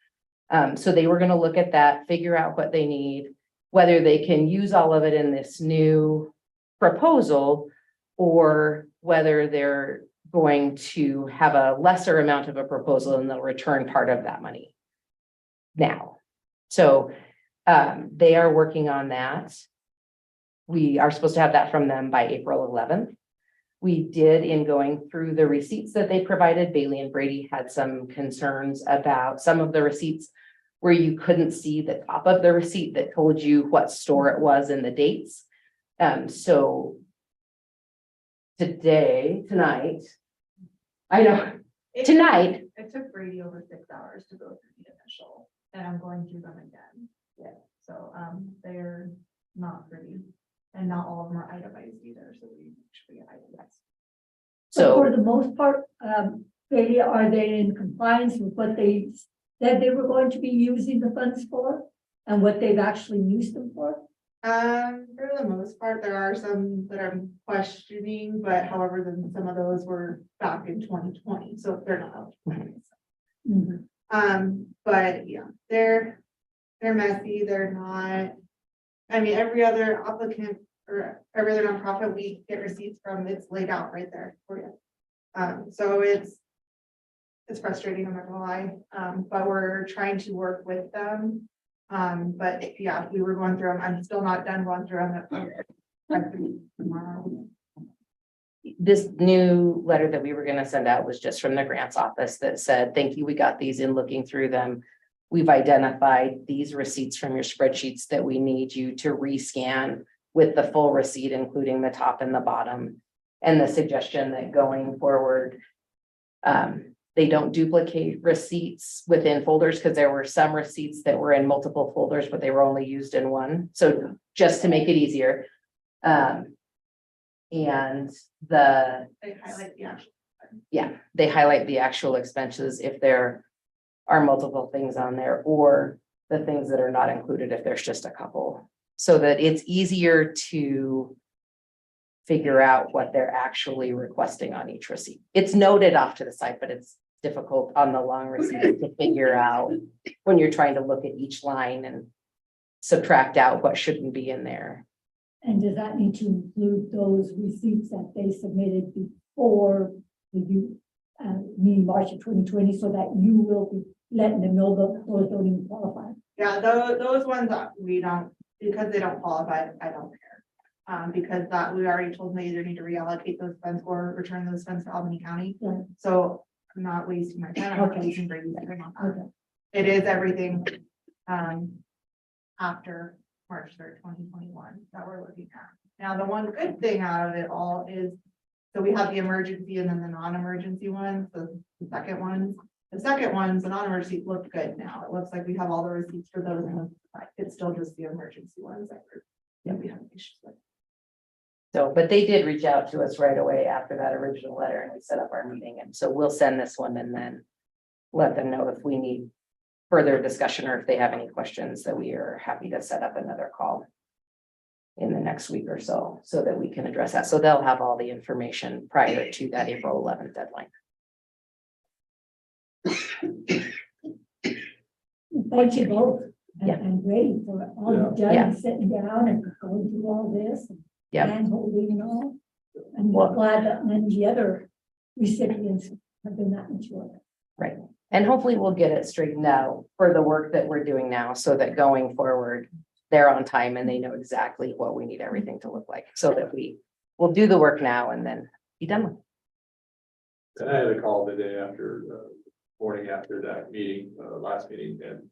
So they were going to look at that, figure out what they need, whether they can use all of it in this new proposal, or whether they're going to have a lesser amount of a proposal and they'll return part of that money now. So they are working on that. We are supposed to have that from them by April 11th. We did, in going through the receipts that they provided, Bailey and Brady had some concerns about some of the receipts where you couldn't see the top of the receipt that told you what store it was and the dates. So tonight, It took Brady over 6 hours to go through the initial, and I'm going through them again. Yeah. So, they're not pretty, and not all of them are itemized either, so we should be itemized. So for the most part, Bailey, are they in compliance with what they said they were going to be using the funds for and what they've actually used them for? For the most part, there are some that I'm questioning, but however, then some of those were back in 2020, so they're not eligible. But yeah, they're messy, they're not, I mean, every other applicant or every other nonprofit, we get receipts from, it's laid out right there for you. So it's frustrating, I'm not gonna lie, but we're trying to work with them. But yeah, we were going through them, I'm still not done going through them. Tomorrow. This new letter that we were gonna send out was just from the grants office that said, thank you, we got these in looking through them. We've identified these receipts from your spreadsheets that we need you to rescan with the full receipt, including the top and the bottom. And the suggestion that going forward, they don't duplicate receipts within folders, because there were some receipts that were in multiple folders, but they were only used in one. So just to make it easier. And They highlight the actual. they highlight the actual expenses if there are multiple things on there, or the things that are not included if there's just a couple, so that it's easier to figure out what they're actually requesting on each receipt. It's noted off to the side, but it's difficult on the long receipt to figure out when you're trying to look at each line and subtract out what shouldn't be in there. And does that need to include those receipts that they submitted before the meeting March of 2020, so that you will be letting them know that those don't even qualify? Yeah, those ones that we don't, because they don't qualify, I don't care. Because that we already told them they either need to reallocate those funds or return those funds to Albany County. Right. So I'm not wasting my time. I'm not Okay. wasting Brady's time on that. Okay. It is everything after March 3rd, 2021 that we're looking at. Now, the one good thing out of it all is, so we have the emergency and then the non-emergency ones, the second ones. The second ones, the non-emergency look good now. It looks like we have all the receipts for those, and it's still just the emergency ones that we have issues with. So, but they did reach out to us right away after that original letter, and we set up our meeting, and so we'll send this one and then let them know if we need further discussion or if they have any questions, that we are happy to set up another call in the next week or so, so that we can address that. So they'll have all the information prior to that April 11th deadline. Thank you both. Yeah. And Brady for all you've Yeah. done, sitting down and going through all this. Yeah. And holding and all. I'm Well- glad that none of the other recipients have been that mature. Right. And hopefully we'll get it straightened out for the work that we're doing now, so that going forward, they're on time and they know exactly what we need everything to look like, so that we will do the work now and then be done with it. And I had a call the day after, morning after that meeting, last meeting, and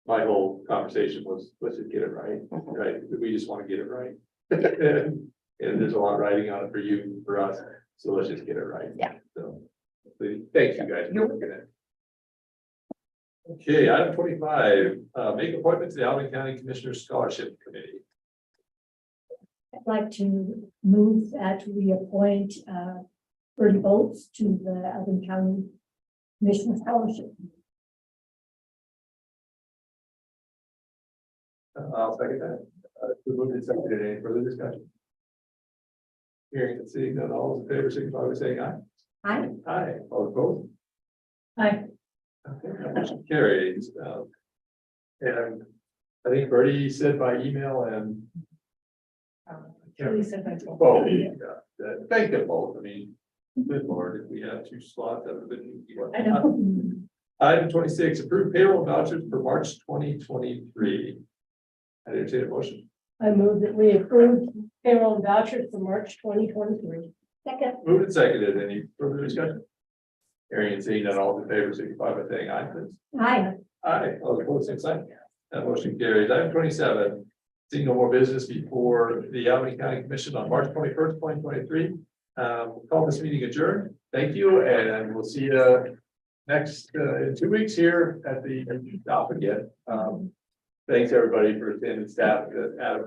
my whole conversation was, let's just get it right, right? We just want to get it right. And there's a lot riding on it for you, and for us, so let's just get it right. Yeah. So, thanks you guys for working it. Okay, item 25, make appointment to the Albany County Commissioners Scholarship Committee. I'd like to move that we appoint Bertie Boats to the Albany County Commissioner Scholarship. I'll second that. Moved and seconded. Any further discussion? Hearing and seeing none, all those in favor, signify by saying aye. Aye. Aye, all opposed? Aye. Okay, that motion carries. And I think Bertie said by email and. Both, yeah, thank them both. I mean, good Lord, if we have two slots, that would have been. I know. Item 26, approved payroll vouchers for March 2023. I entertain a motion. I move that we approve payroll and vouchers for March 2023. Second. Moved and seconded. Any further discussion? Hearing and seeing that all in favor, signify by saying aye, please. Aye. Aye, all opposed, same sign. That motion carries. Item 27, seeing no more business before the Albany County Commission on March 21st, 2023. We'll call this meeting adjourned. Thank you, and we'll see you next in 2 weeks here at the shop again. Thanks, everybody, for attending, staff, Adam.